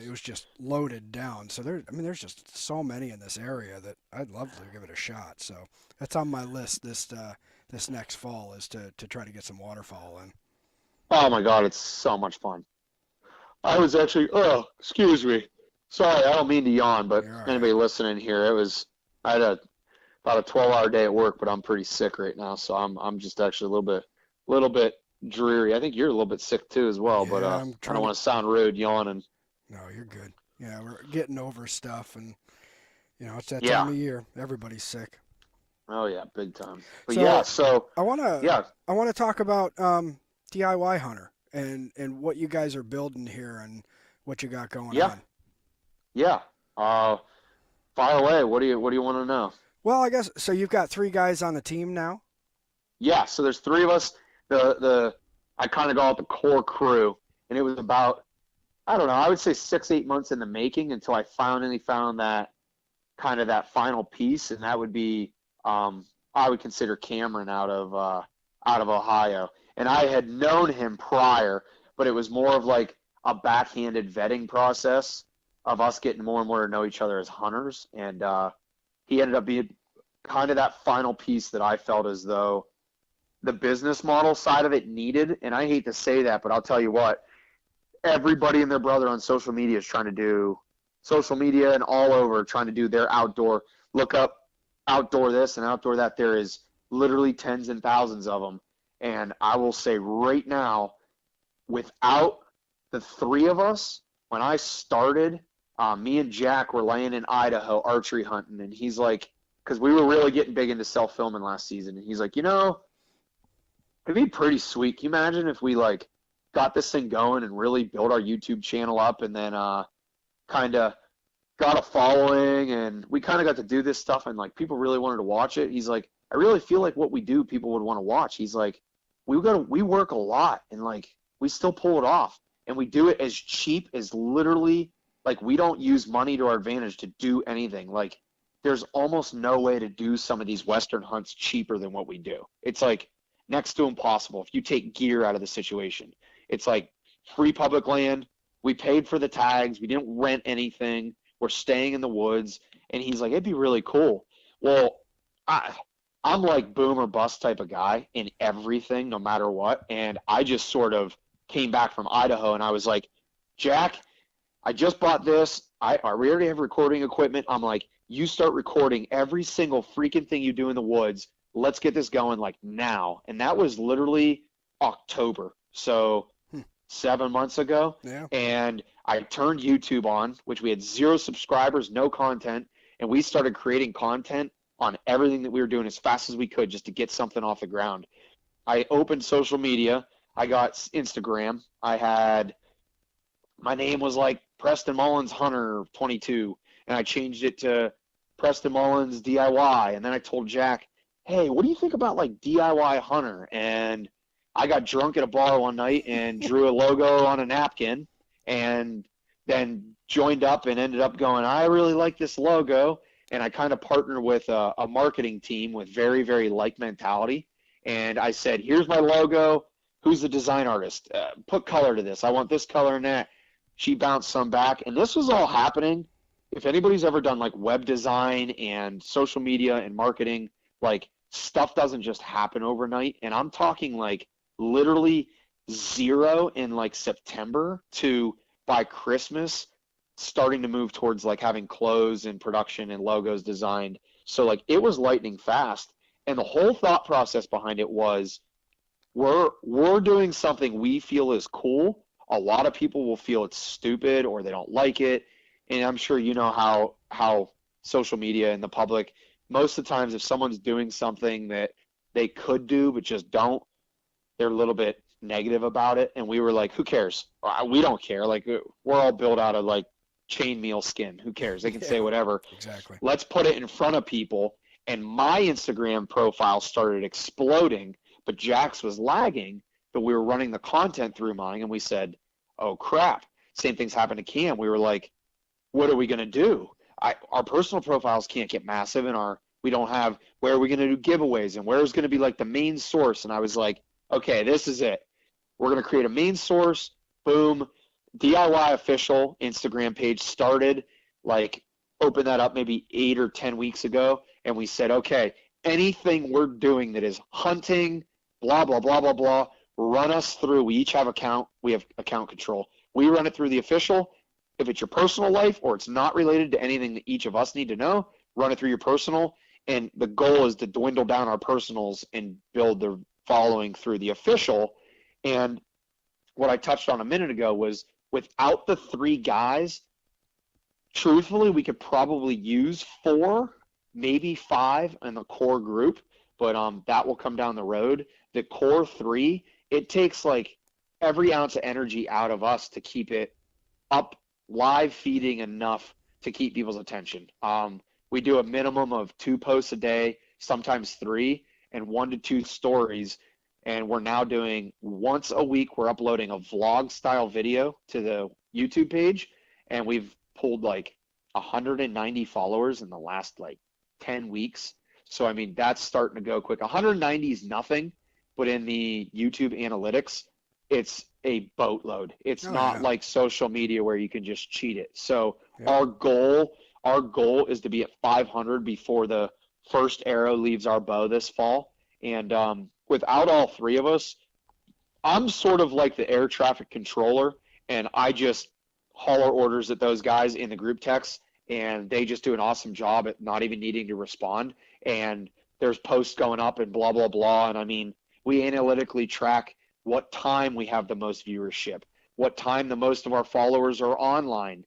It was just loaded down. So there's just so many in this area that I'd love to give it a shot. So that's on my list this next fall, is to try to get some waterfowl in.
Oh my God, it's so much fun. I was actually, oh, excuse me. Sorry, I don't mean to yawn, but
You're all right.
anybody listening here, I had about a 12-hour day at work, but I'm pretty sick right now, so I'm just actually a little bit dreary. I think you're a little bit sick too as well, but
Yeah,
I
I'm
don't want to sound rude yawning.
No, you're good. Yeah, we're getting over stuff, and it's that
Yeah.
time of year. Everybody's sick.
Oh yeah, big time. But
So,
yeah, so
I wanna
yeah,
I wanna talk about DIY-Hunter and what you guys are building here and what you got going
yeah,
on.
yeah. Fire away. What do you want to know?
Well, I guess so. You've got 3 guys on the team now.
Yeah, so there's 3 of us. The I kind of call it the core crew, and it was about, I don't know, I would say 6-8 months in the making until I finally found that kind of that final piece, and that would be I would consider Cameron out of Ohio, and I had known him prior, but it was more of like a backhanded vetting process of us getting more and more to know each other as hunters, and he ended up being kind of that final piece that I felt as though the business model side of it needed, and I hate to say that, but I'll tell you what, everybody and their brother on social media is trying to do social media and all over trying to do their outdoor, look up outdoor this and outdoor that. There is literally tens and thousands of them. And I will say right now, without the 3 of us, when I started, me and Jack were laying in Idaho archery hunting, and he's like, because we were really getting big into self-filming last season, and he's like, it'd be pretty sweet. Can you imagine if we like got this thing going and really built our YouTube channel up, and then kind of got a following, and we kind of got to do this stuff, and like people really wanted to watch it. He's like, I really feel like what we do, people would want to watch. He's like, we work a lot, and like we still pull it off, and we do it as cheap as literally, like we don't use money to our advantage to do anything. Like there's almost no way to do some of these Western hunts cheaper than what we do. It's like next to impossible if you take gear out of the situation. It's like free public land. We paid for the tags. We didn't rent anything. We're staying in the woods. And he's like, it'd be really cool. Well, I'm like boom or bust type of guy in everything, no matter what. And I just sort of came back from Idaho, and I was like, Jack, I just bought this. We already have recording equipment. I'm like, you start recording every single freaking thing you do in the woods. Let's get this going like now. And that was literally October. So 7 months ago.
Yeah.
And I turned YouTube on, which we had 0 subscribers, no content. And we started creating content on everything that we were doing as fast as we could just to get something off the ground. I opened social media. I got Instagram. My name was like Preston Mullins Hunter 22. And I changed it to Preston Mullins DIY. And then I told Jack, hey, what do you think about like DIY-Hunter? And I got drunk at a bar one night and drew a logo on a napkin, and then joined up and ended up going, I really like this logo. And I kind of partnered with a marketing team with very, very like mentality. And I said, here's my logo. Who's the design artist? Put color to this. I want this color and that. She bounced some back. And this was all happening. If anybody's ever done like web design and social media and marketing, like stuff doesn't just happen overnight. And I'm talking like literally 0 in like September to by Christmas starting to move towards like having clothes and production and logos designed. So like it was lightning fast. And the whole thought process behind it was we're doing something we feel is cool. A lot of people will feel it's stupid or they don't like it. And I'm sure you know how social media and the public, most of the times if someone's doing something that they could do but just don't, they're a little bit negative about it. And we were like, who cares? We don't care. Like we're all built out of like chainmail skin. Who cares? They can say whatever.
Exactly.
Let's put it in front of people and my Instagram profile started exploding, but Jack's was lagging, but we were running the content through mine, and we said, oh crap. Same things happened to Cam. We were like, what are we going to do? Our personal profiles can't get massive, and we don't have, where are we going to do giveaways, and where's going to be like the main source? And I was like, okay, this is it. We're going to create a main source. Boom. DIY official Instagram page started, like, opened that up maybe 8 or 10 weeks ago, and we said, okay, anything we're doing that is hunting, blah, blah, blah, blah, blah, run us through. We each have we have account control. We run it through the official. If it's your personal life or it's not related to anything that each of us need to know, run it through your personal. And the goal is to dwindle down our personals and build the following through the official. And what I touched on a minute ago was, without the 3 guys, truthfully, we could probably use 4, maybe 5 in the core group, but that will come down the road. The core 3, it takes like every ounce of energy out of us to keep it up, live feeding enough to keep people's attention. We do a minimum of 2 posts a day, sometimes 3, and 1 to 2 stories. And we're now doing once a week, we're uploading a vlog style video to the YouTube page, and we've pulled like 190 followers in the last like 10 weeks. So, I mean, that's starting to go quick. 190 is nothing, but in the YouTube analytics, it's a boatload. It's not like social media where you can just cheat it. So our goal is to be at 500 before the first arrow leaves our bow this fall. And without all 3 of us, I'm sort of like the air traffic controller, and I just holler orders at those guys in the group text, and they just do an awesome job at not even needing to respond. And there's posts going up and blah, blah, blah. And I mean, we analytically track what time we have the most viewership, what time the most of our followers are online,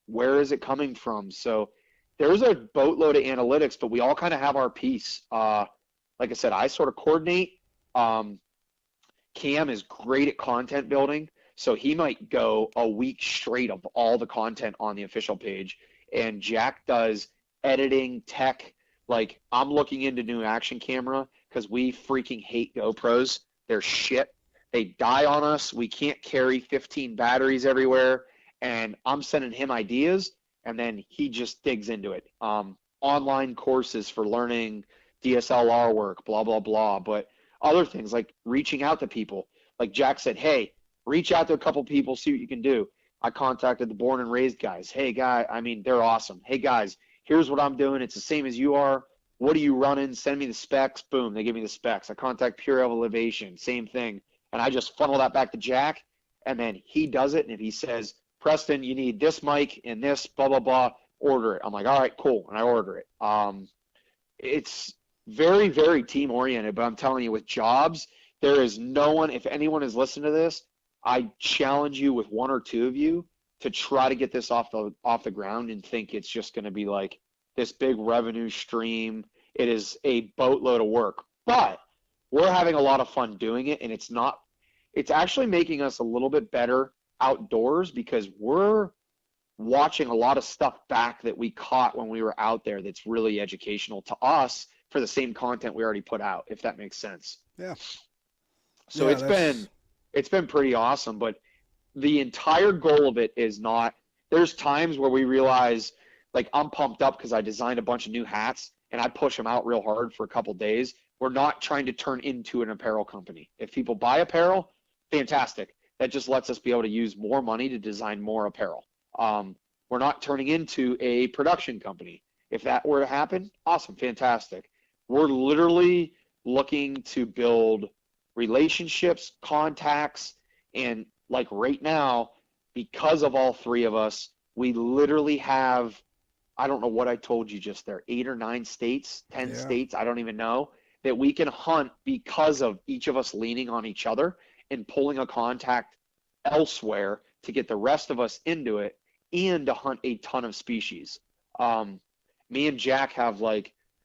where is it coming from? So there's a boatload of analytics, but we all kind of have our piece. Like I said, I sort of coordinate. Cam is great at content building, so he might go a week straight of all the content on the official page. And Jack does editing, tech. Like, I'm looking into new action camera because we freaking hate GoPros. They're shit. They die on us. We can't carry 15 batteries everywhere. And I'm sending him ideas, and then he just digs into it. Online courses for learning DSLR work, blah, blah, blah. But other things like reaching out to people. Like Jack said, hey, reach out to a couple people, see what you can do. I contacted the Born and Raised guys. Hey, they're awesome. Hey, guys, here's what I'm doing. It's the same as you are. What are you running? Send me the specs. Boom, they give me the specs. I contact Pure Elevation, same thing. And I just funnel that back to Jack, and then he does it. And if he says, Preston, you need this mic and this, blah, blah, blah, order it. I'm like, all right, cool, and I order it. It's very, very team-oriented, but I'm telling you, with jobs, there is no one, if anyone is listening to this, I challenge you with 1 or 2 of you to try to get this off the ground and think it's just going to be like this big revenue stream. It is a boatload of work, but we're having a lot of fun doing it, and it's actually making us a little bit better outdoors because we're watching a lot of stuff back that we caught when we were out there that's really educational to us for the same content we already put out, if that makes sense.
Yeah.
So it's been pretty awesome, but the entire goal of it is not, there's times where we realize, like, I'm pumped up because I designed a bunch of new hats and I push them out real hard for a couple days. We're not trying to turn into an apparel company. If people buy apparel, fantastic. That just lets us be able to use more money to design more apparel. We're not turning into a production company. If that were to happen, awesome, fantastic. We're literally looking to build relationships, contacts, and like right now, because of all 3 of us, we literally have, I don't know what I told you just there, 8 or 9 states, 10 states, I don't even know, that we can hunt because of each of us leaning on each other and pulling a contact elsewhere to get the rest of us into it and to hunt a ton of species. Me and Jack have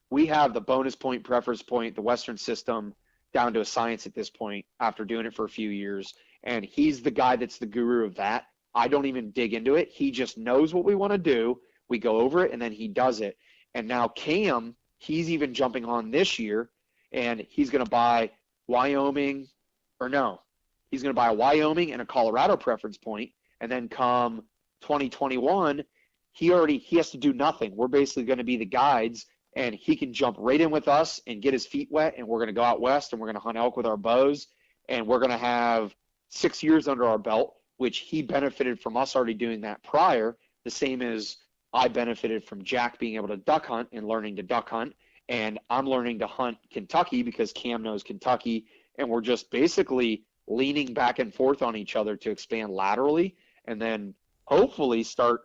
we have the bonus point, preference point, the Western system down to a science at this point after doing it for a few years. And he's the guy that's the guru of that. I don't even dig into it. He just knows what we want to do. We go over it and then he does it. And now Cam he's even jumping on this year, and he's going to buy Wyoming, or no, he's going to buy a Wyoming and a Colorado preference point, and then come 2021, he has to do nothing. We're basically going to be the guides, and he can jump right in with us and get his feet wet, and we're going to go out west and we're going to hunt elk with our bows, and we're going to have 6 years under our belt, which he benefited from us already doing that prior, the same as I benefited from Jack being able to duck hunt and learning to duck hunt, and I'm learning to hunt Kentucky because Cam knows Kentucky, and we're just basically leaning back and forth on each other to expand laterally, and then hopefully start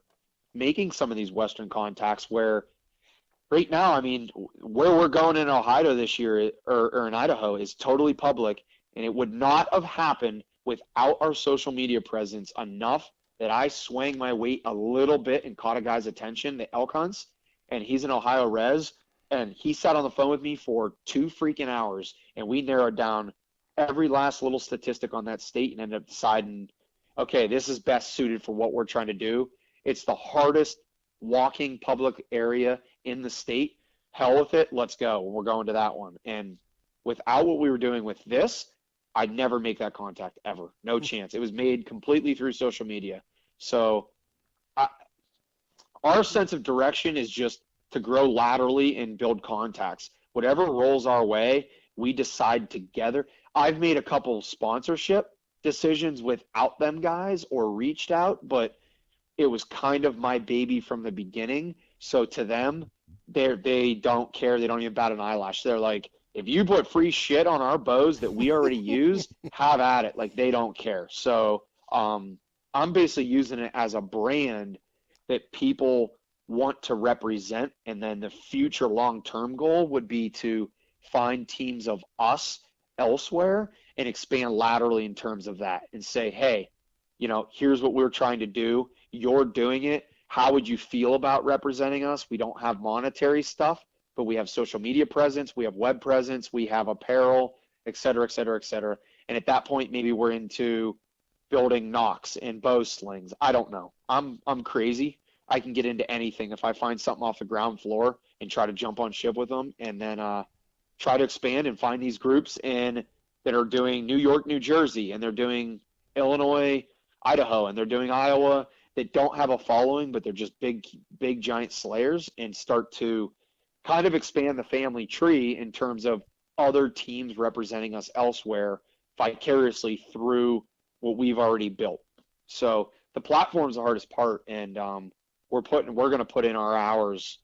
making some of these Western contacts where right now, I mean, where we're going in Ohio this year or in Idaho is totally public, and it would not have happened without our social media presence enough that I swang my weight a little bit and caught a guy's attention, the elk hunts, and he's an Ohio res, and he sat on the phone with me for 2 freaking hours, and we narrowed down every last little statistic on that state and ended up deciding, okay, this is best suited for what we're trying to do. It's the hardest walking public area in the state. Hell with it, let's go. We're going to that one. And without what we were doing with this, I'd never make that contact ever. No chance. It was made completely through social media. So our sense of direction is just to grow laterally and build contacts. Whatever rolls our way, we decide together. I've made a couple sponsorship decisions without them guys or reached out, but it was kind of my baby from the beginning. So to them, they don't care. They don't even bat an eyelash. They're like, if you put free shit on our bows that we already use, have at it. Like, they don't care. So I'm basically using it as a brand that people want to represent. And then the future long-term goal would be to find teams of us elsewhere and expand laterally in terms of that and say, hey, you know, here's what we're trying to do. You're doing it. How would you feel about representing us? We don't have monetary stuff, but we have social media presence, we have web presence, we have apparel, et cetera, et cetera, et cetera. And at that point, maybe we're into building nocks and bow slings. I don't know. I'm crazy. I can get into anything if I find something off the ground floor and try to jump on ship with them, and then try to expand and find these groups that are doing New York, New Jersey, and they're doing Illinois, Idaho, and they're doing Iowa, that don't have a following, but they're just big giant slayers, and start to kind of expand the family tree in terms of other teams representing us elsewhere vicariously through what we've already built. So the platform's the hardest part, and we're going to put in our hours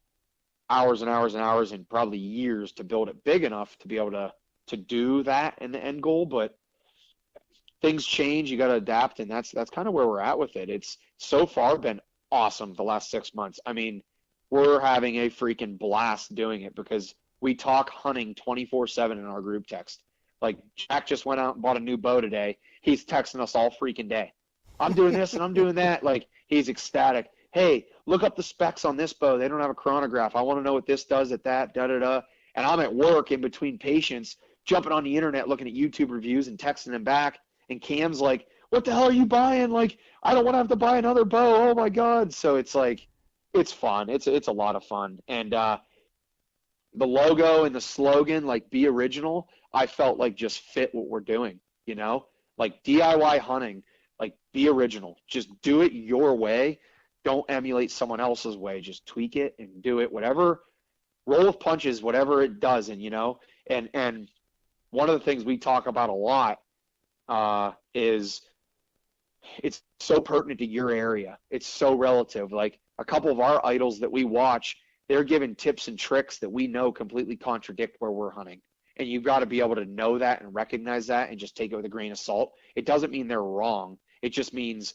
and hours and hours and probably years to build it big enough to be able to do that in the end goal. But things change, you got to adapt, and that's kind of where we're at with it. It's so far been awesome the last 6 months. I mean, we're having a freaking blast doing it because we talk hunting 24/7 in our group text. Like, Jack just went out and bought a new bow today. He's texting us all freaking day. I'm doing this and I'm doing that. Like, he's ecstatic. Hey, look up the specs on this bow. They don't have a chronograph. I want to know what this does at that, da-da-da. And I'm at work in between patients, jumping on the internet, looking at YouTube reviews and texting them back. And Cam's like, what the hell are you buying? Like, I don't want to have to buy another bow. Oh, my God. So it's like, it's fun. It's a lot of fun. And the logo and the slogan, like, be original, I felt like just fit what we're doing, you know? Like, DIY hunting, like, be original. Just do it your way. Don't emulate someone else's way. Just tweak it and do it, whatever. Roll with punches, whatever it does. And, you know, and one of the things we talk about a lot is it's so pertinent to your area. It's so relative. Like, a couple of our idols that we watch, they're giving tips and tricks that we know completely contradict where we're hunting. And you've got to be able to know that and recognize that and just take it with a grain of salt. It doesn't mean they're wrong. It just means,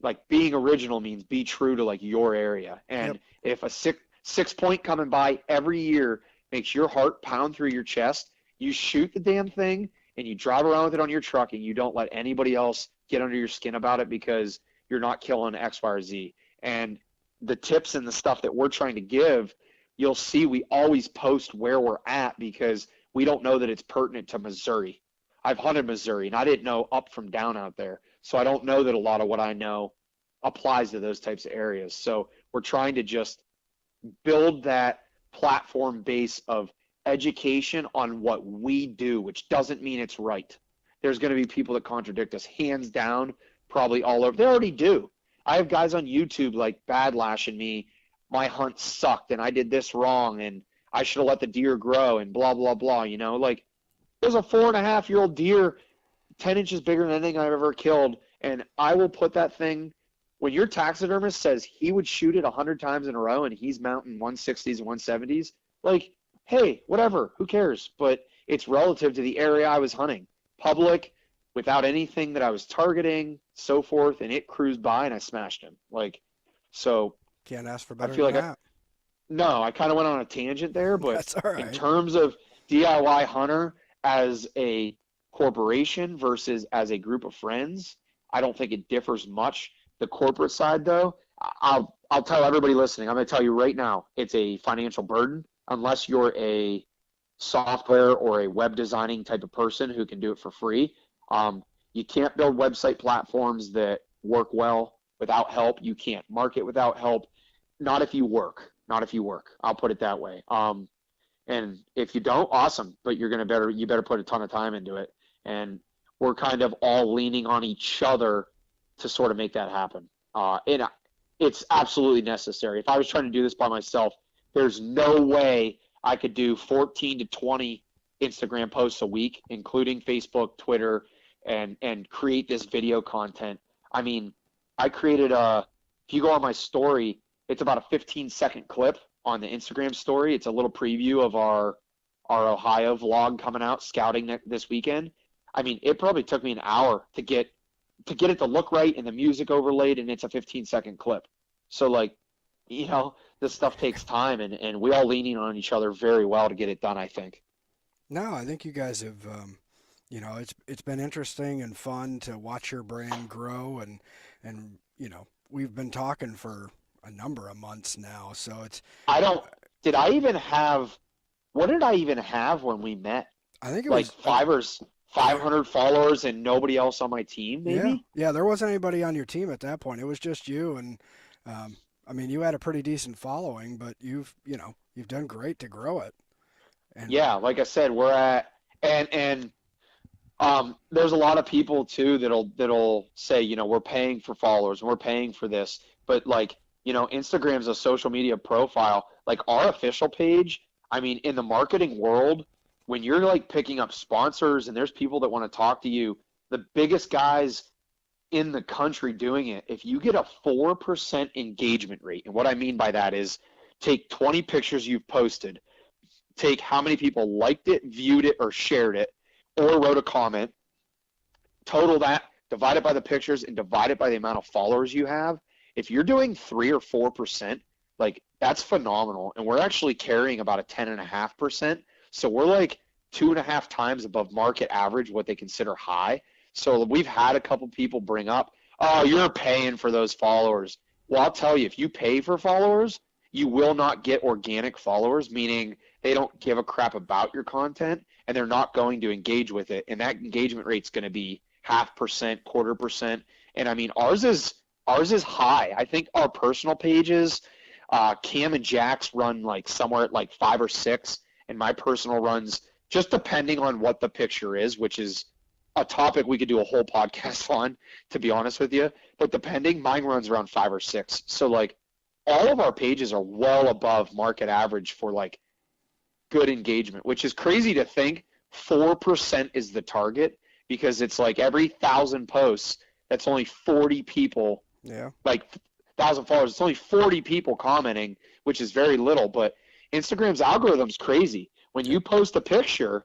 like, being original means be true to, like, your area. And if a six point coming by every year makes your heart pound through your chest, you shoot the damn thing and you drive around with it on your truck, and you don't let anybody else get under your skin about it because you're not killing X, Y, or Z. And the tips and the stuff that we're trying to give, you'll see we always post where we're at because we don't know that it's pertinent to Missouri. I've hunted Missouri, and I didn't know up from down out there. So I don't know that a lot of what I know applies to those types of areas. So we're trying to just build that platform base of education on what we do, which doesn't mean it's right. There's going to be people that contradict us, hands down, probably all over. They already do. I have guys on YouTube like bad lashing me. My hunt sucked and I did this wrong and I should have let the deer grow and blah, blah, blah. You know, like there's a 4.5-year-old deer, 10 inches bigger than anything I've ever killed. And I will put that thing, when your taxidermist says he would shoot it 100 times in a row and he's mounting 160s and 170s, like, hey, whatever, who cares? But it's relative to the area I was hunting. Public, without anything that I was targeting, so forth, and it cruised by and I smashed him. Like, so
Can't ask for better
I feel
than
like
that.
no, I kind of went on a tangent there, but
That's all right.
in terms of DIY-Hunter as a corporation versus as a group of friends, I don't think it differs much. The corporate side, though, I'll tell everybody listening, I'm going to tell you right now, it's a financial burden unless you're a software or a web designing type of person who can do it for free. You can't build website platforms that work well without help. You can't market without help. Not if you work. Not if you work. I'll put it that way. And if you don't, awesome. But you better put a ton of time into it. And we're kind of all leaning on each other to sort of make that happen. And it's absolutely necessary. If I was trying to do this by myself, there's no way I could do 14 to 20 Instagram posts a week, including Facebook, Twitter, and create this video content. I mean, I created if you go on my story, it's about a 15-second clip on the Instagram story. It's a little preview of our Ohio vlog coming out, scouting this weekend. I mean, it probably took me an hour to get it to look right and the music overlaid, and it's a 15-second clip. So, like, you know, this stuff takes time, and we all leaning on each other very well to get it done, I think.
No, I think you guys have, it's been interesting and fun to watch your brand grow, and we've been talking for a number of months now, so it's.
What did I even have when we met?
I think it
like
was
500 followers and nobody else on my team, maybe?
Yeah, there wasn't anybody on your team at that point. It was just you, and I mean, you had a pretty decent following, but you've done great to grow it. And
yeah, like I said, we're at and there's a lot of people too that'll say, we're paying for followers and we're paying for this, but like, Instagram's a social media profile. Like our official page, I mean, in the marketing world, when you're like picking up sponsors and there's people that want to talk to you, the biggest guys in the country doing it, if you get a 4% engagement rate, and what I mean by that is take 20 pictures you've posted, take how many people liked it, viewed it, or shared it, or wrote a comment, total that, divide it by the pictures, and divide it by the amount of followers you have. If you're doing 3 or 4%, like that's phenomenal. And we're actually carrying about a 10.5%. So we're like 2.5 times above market average, what they consider high. So we've had a couple people bring up, oh, you're paying for those followers. Well, I'll tell you, if you pay for followers, you will not get organic followers, meaning they don't give a crap about your content and they're not going to engage with it. And that engagement rate's going to be 0.5%, 0.25%. And I mean, ours is high. I think our personal pages, Cam and Jack's run like somewhere at like 5 or 6, and my personal runs, just depending on what the picture is, which is a topic we could do a whole podcast on, to be honest with you. But depending, mine runs around 5 or 6. So like all of our pages are well above market average for like good engagement, which is crazy to think 4% is the target, because it's like every 1,000 posts, that's only 40 people.
Yeah.
Like 1,000 followers, it's only 40 people commenting, which is very little. But Instagram's algorithm's crazy. When you post a picture,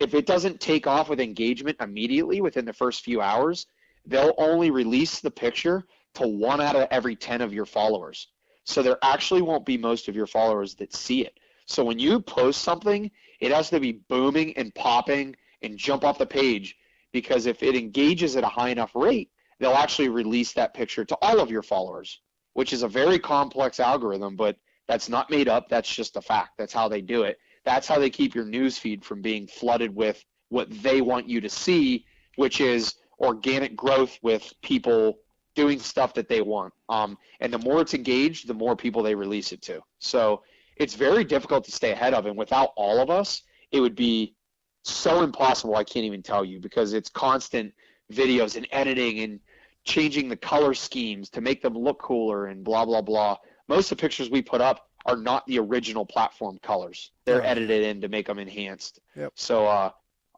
if it doesn't take off with engagement immediately within the first few hours, they'll only release the picture to 1 out of every 10 of your followers. So there actually won't be most of your followers that see it. So when you post something, it has to be booming and popping and jump off the page, because if it engages at a high enough rate, they'll actually release that picture to all of your followers, which is a very complex algorithm, but that's not made up. That's just a fact. That's how they do it. That's how they keep your news feed from being flooded with what they want you to see, which is organic growth with people doing stuff that they want. And the more it's engaged, the more people they release it to. So it's very difficult to stay ahead of. And without all of us, it would be so impossible. I can't even tell you, because it's constant videos and editing and changing the color schemes to make them look cooler and blah, blah, blah. Most of the pictures we put up are not the original platform colors. They're edited in to make them enhanced.
Yep.
So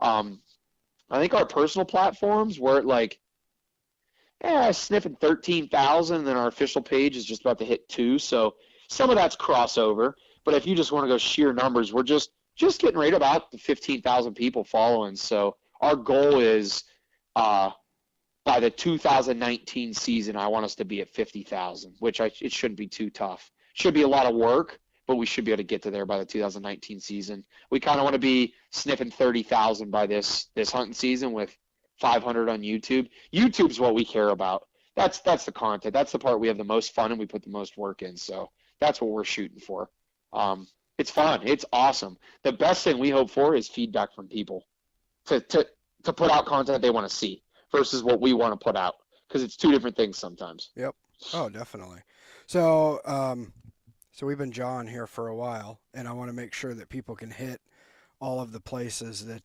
I think our personal platforms were at like, sniffing 13,000, and then our official page is just about to hit 2. So some of that's crossover. But if you just want to go sheer numbers, we're just getting right about the 15,000 people following. So our goal is by the 2019 season, I want us to be at 50,000, which it shouldn't be too tough. Should be a lot of work, but we should be able to get to there by the 2019 season. We kind of want to be sniffing 30,000 by this hunting season with 500 on YouTube. YouTube's what we care about. That's the content. That's the part we have the most fun and we put the most work in. So that's what we're shooting for. It's fun. It's awesome. The best thing we hope for is feedback from people to put out content they want to see versus what we want to put out, because it's two different things sometimes.
Yep. Oh, definitely. So, so we've been jawing here for a while, and I want to make sure that people can hit all of the places that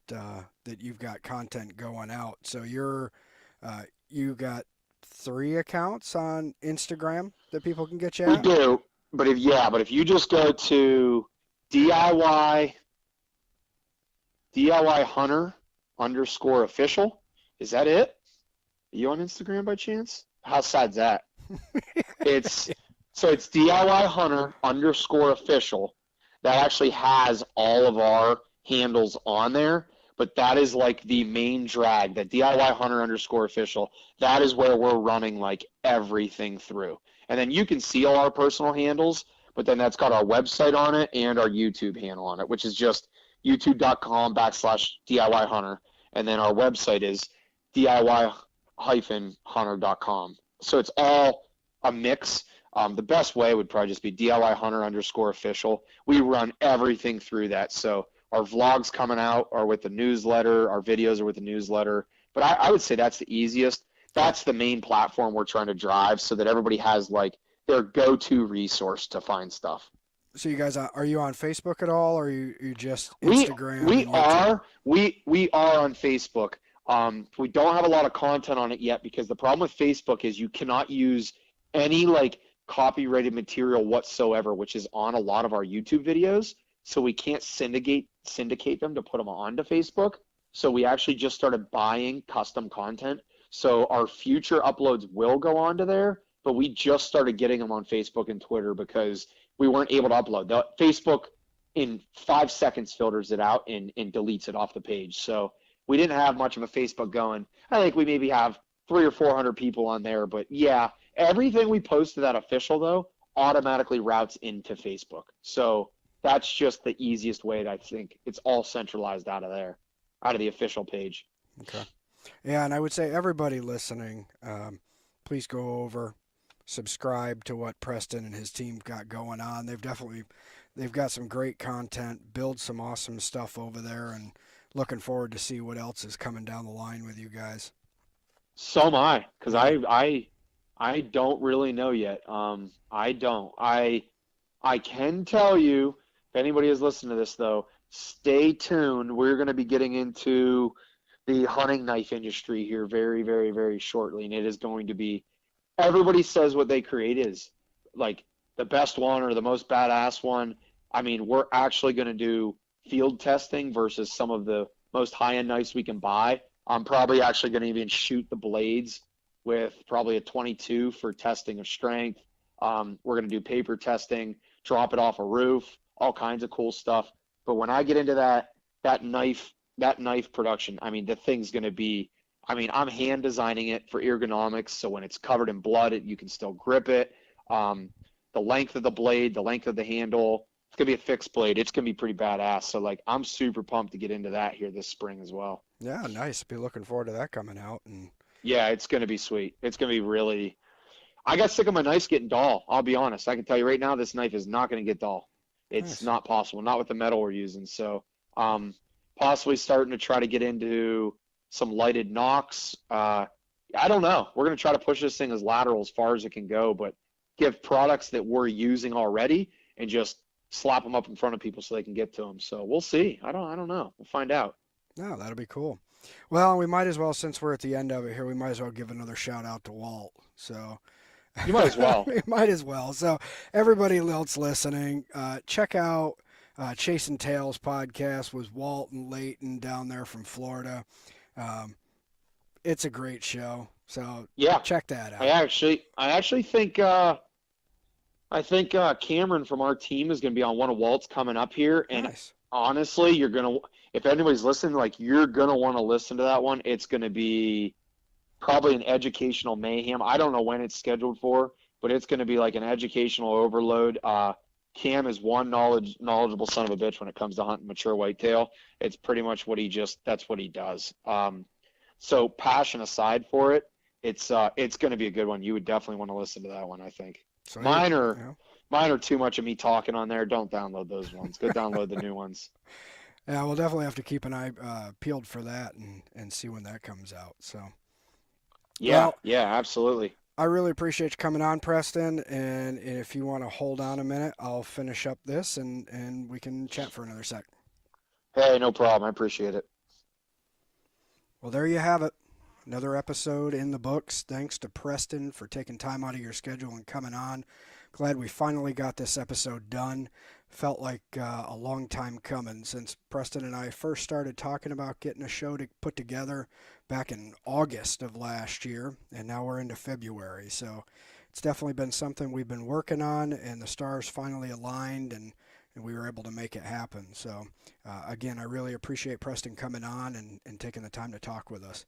that you've got content going out. So you got 3 accounts on Instagram that people can get you at?
We do, but if you just go to DIY-Hunter _official, is that it? Are you on Instagram by chance? How sad's that? It's DIY-Hunter _official. That actually has all of our handles on there, but that is like the main drag. That DIY-Hunter _official. That is where we're running like everything through. And then you can see all our personal handles, but then that's got our website on it and our YouTube handle on it, which is just youtube.com/DIY-Hunter. And then our website is DIY-Hunter.com. So it's all a mix. The best way would probably just be DIY-Hunter _official. We run everything through that. So our vlogs coming out are with the newsletter. Our videos are with the newsletter. But I would say that's the easiest. That's the main platform we're trying to drive so that everybody has like their go-to resource to find stuff.
So you guys, are you on Facebook at all, or are you just Instagram?
We are on Facebook. We don't have a lot of content on it yet because the problem with Facebook is you cannot use any like copyrighted material whatsoever, which is on a lot of our YouTube videos. So we can't syndicate them to put them onto Facebook. So we actually just started buying custom content. So our future uploads will go onto there, but we just started getting them on Facebook and Twitter because we weren't able to upload. Facebook in 5 seconds filters it out and deletes it off the page. So we didn't have much of a Facebook going. I think we maybe have 300 or 400 people on there, but yeah, everything we post to that official though automatically routes into Facebook. So that's just the easiest way. I think it's all centralized out of there, out of the official page.
Okay. Yeah, and I would say everybody listening, please go over, subscribe to what Preston and his team got going on. They've got some great content, build some awesome stuff over there, and looking forward to see what else is coming down the line with you guys.
So am I, because I don't really know yet. I don't. I can tell you, if anybody is listening to this though, stay tuned. We're going to be getting into the hunting knife industry here very, very, very shortly, and it is going to be, everybody says what they create is like the best one or the most badass one. I mean, we're actually going to do field testing versus some of the most high-end knives we can buy. I'm probably actually going to even shoot the blades with probably a 22 for testing of strength. We're going to do paper testing, drop it off a roof, all kinds of cool stuff. But when I get into that knife production, I mean, the thing's going to be, I mean, I'm hand designing it for ergonomics. So when it's covered in blood, you can still grip it. The length of the blade, the length of the handle, it's going to be a fixed blade. It's going to be pretty badass. So like, I'm super pumped to get into that here this spring as well.
Yeah, nice. Be looking forward to that coming out. And
yeah, it's going to be sweet. It's going to be really, I got sick of my knives getting dull. I'll be honest. I can tell you right now, this knife is not going to get dull. It's not possible, not with the metal we're using. So possibly starting to try to get into some lighted nocks. I don't know. We're going to try to push this thing as lateral as far as it can go, but give products that we're using already and just slap them up in front of people so they can get to them. So we'll see. I don't know. We'll find out.
No, that'll be cool. Well, we might as well, since we're at the end of it here, we might as well give another shout out to Walt. So
You might as well.
we might as well. So everybody else listening, check out Chasing Tails podcast with Walt and Leighton down there from Florida. It's a great show. So
Yeah.
check that out.
I actually think Cameron from our team is going to be on one of Walt's coming up here, and
Nice.
honestly, if anybody's listening, like, you're gonna want to listen to that one. It's going to be probably an educational mayhem. I don't know when it's scheduled for, but it's going to be like an educational overload. Cam is one knowledgeable son of a bitch when it comes to hunting mature whitetail. It's pretty much that's what he does. So passion aside for it, it's going to be a good one. You would definitely want to listen to that one, I think.
So,
Mine
yeah.
are too much of me talking on there. Don't download those ones. Go download the new ones.
Yeah, we'll definitely have to keep an eye peeled for that and see when that comes out. So
Yeah,
Well-
yeah, absolutely.
I really appreciate you coming on, Preston. And if you want to hold on a minute, I'll finish up this and we can chat for another sec.
Hey, no problem. I appreciate it.
Well, there you have it. Another episode in the books. Thanks to Preston for taking time out of your schedule and coming on. Glad we finally got this episode done. Felt like a long time coming since Preston and I first started talking about getting a show to put together back in August of last year, and now we're into February. So it's definitely been something we've been working on, and the stars finally aligned, and we were able to make it happen. So again, I really appreciate Preston coming on and taking the time to talk with us.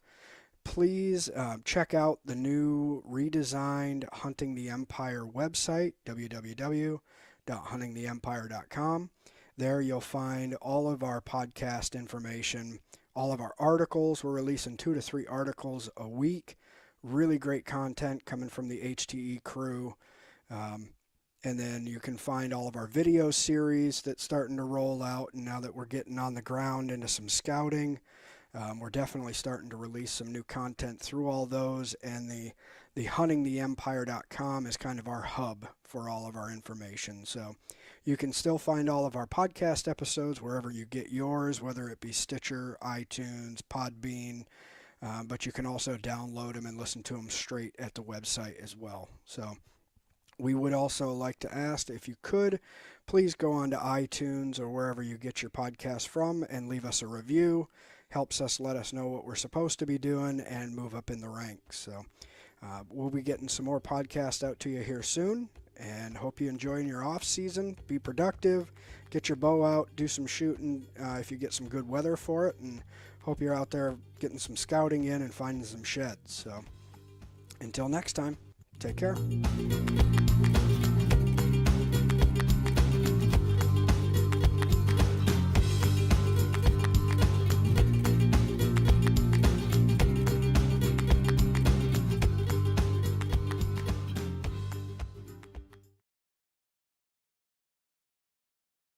Please check out the new redesigned Hunting the Empire website, www.huntingtheempire.com. There you'll find all of our podcast information, all of our articles. We're releasing 2 to 3 articles a week. Really great content coming from the HTE crew. And then you can find all of our video series that's starting to roll out. And now that we're getting on the ground into some scouting, we're definitely starting to release some new content through all those, and the huntingtheempire.com is kind of our hub for all of our information. So you can still find all of our podcast episodes wherever you get yours, whether it be Stitcher, iTunes, Podbean, but you can also download them and listen to them straight at the website as well. So we would also like to ask if you could please go on to iTunes or wherever you get your podcast from and leave us a review. Helps us let us know what we're supposed to be doing and move up in the ranks. So we'll be getting some more podcasts out to you here soon, and hope you enjoy your off season. Be productive, get your bow out, do some shooting if you get some good weather for it, and hope you're out there getting some scouting in and finding some sheds. So until next time, take care.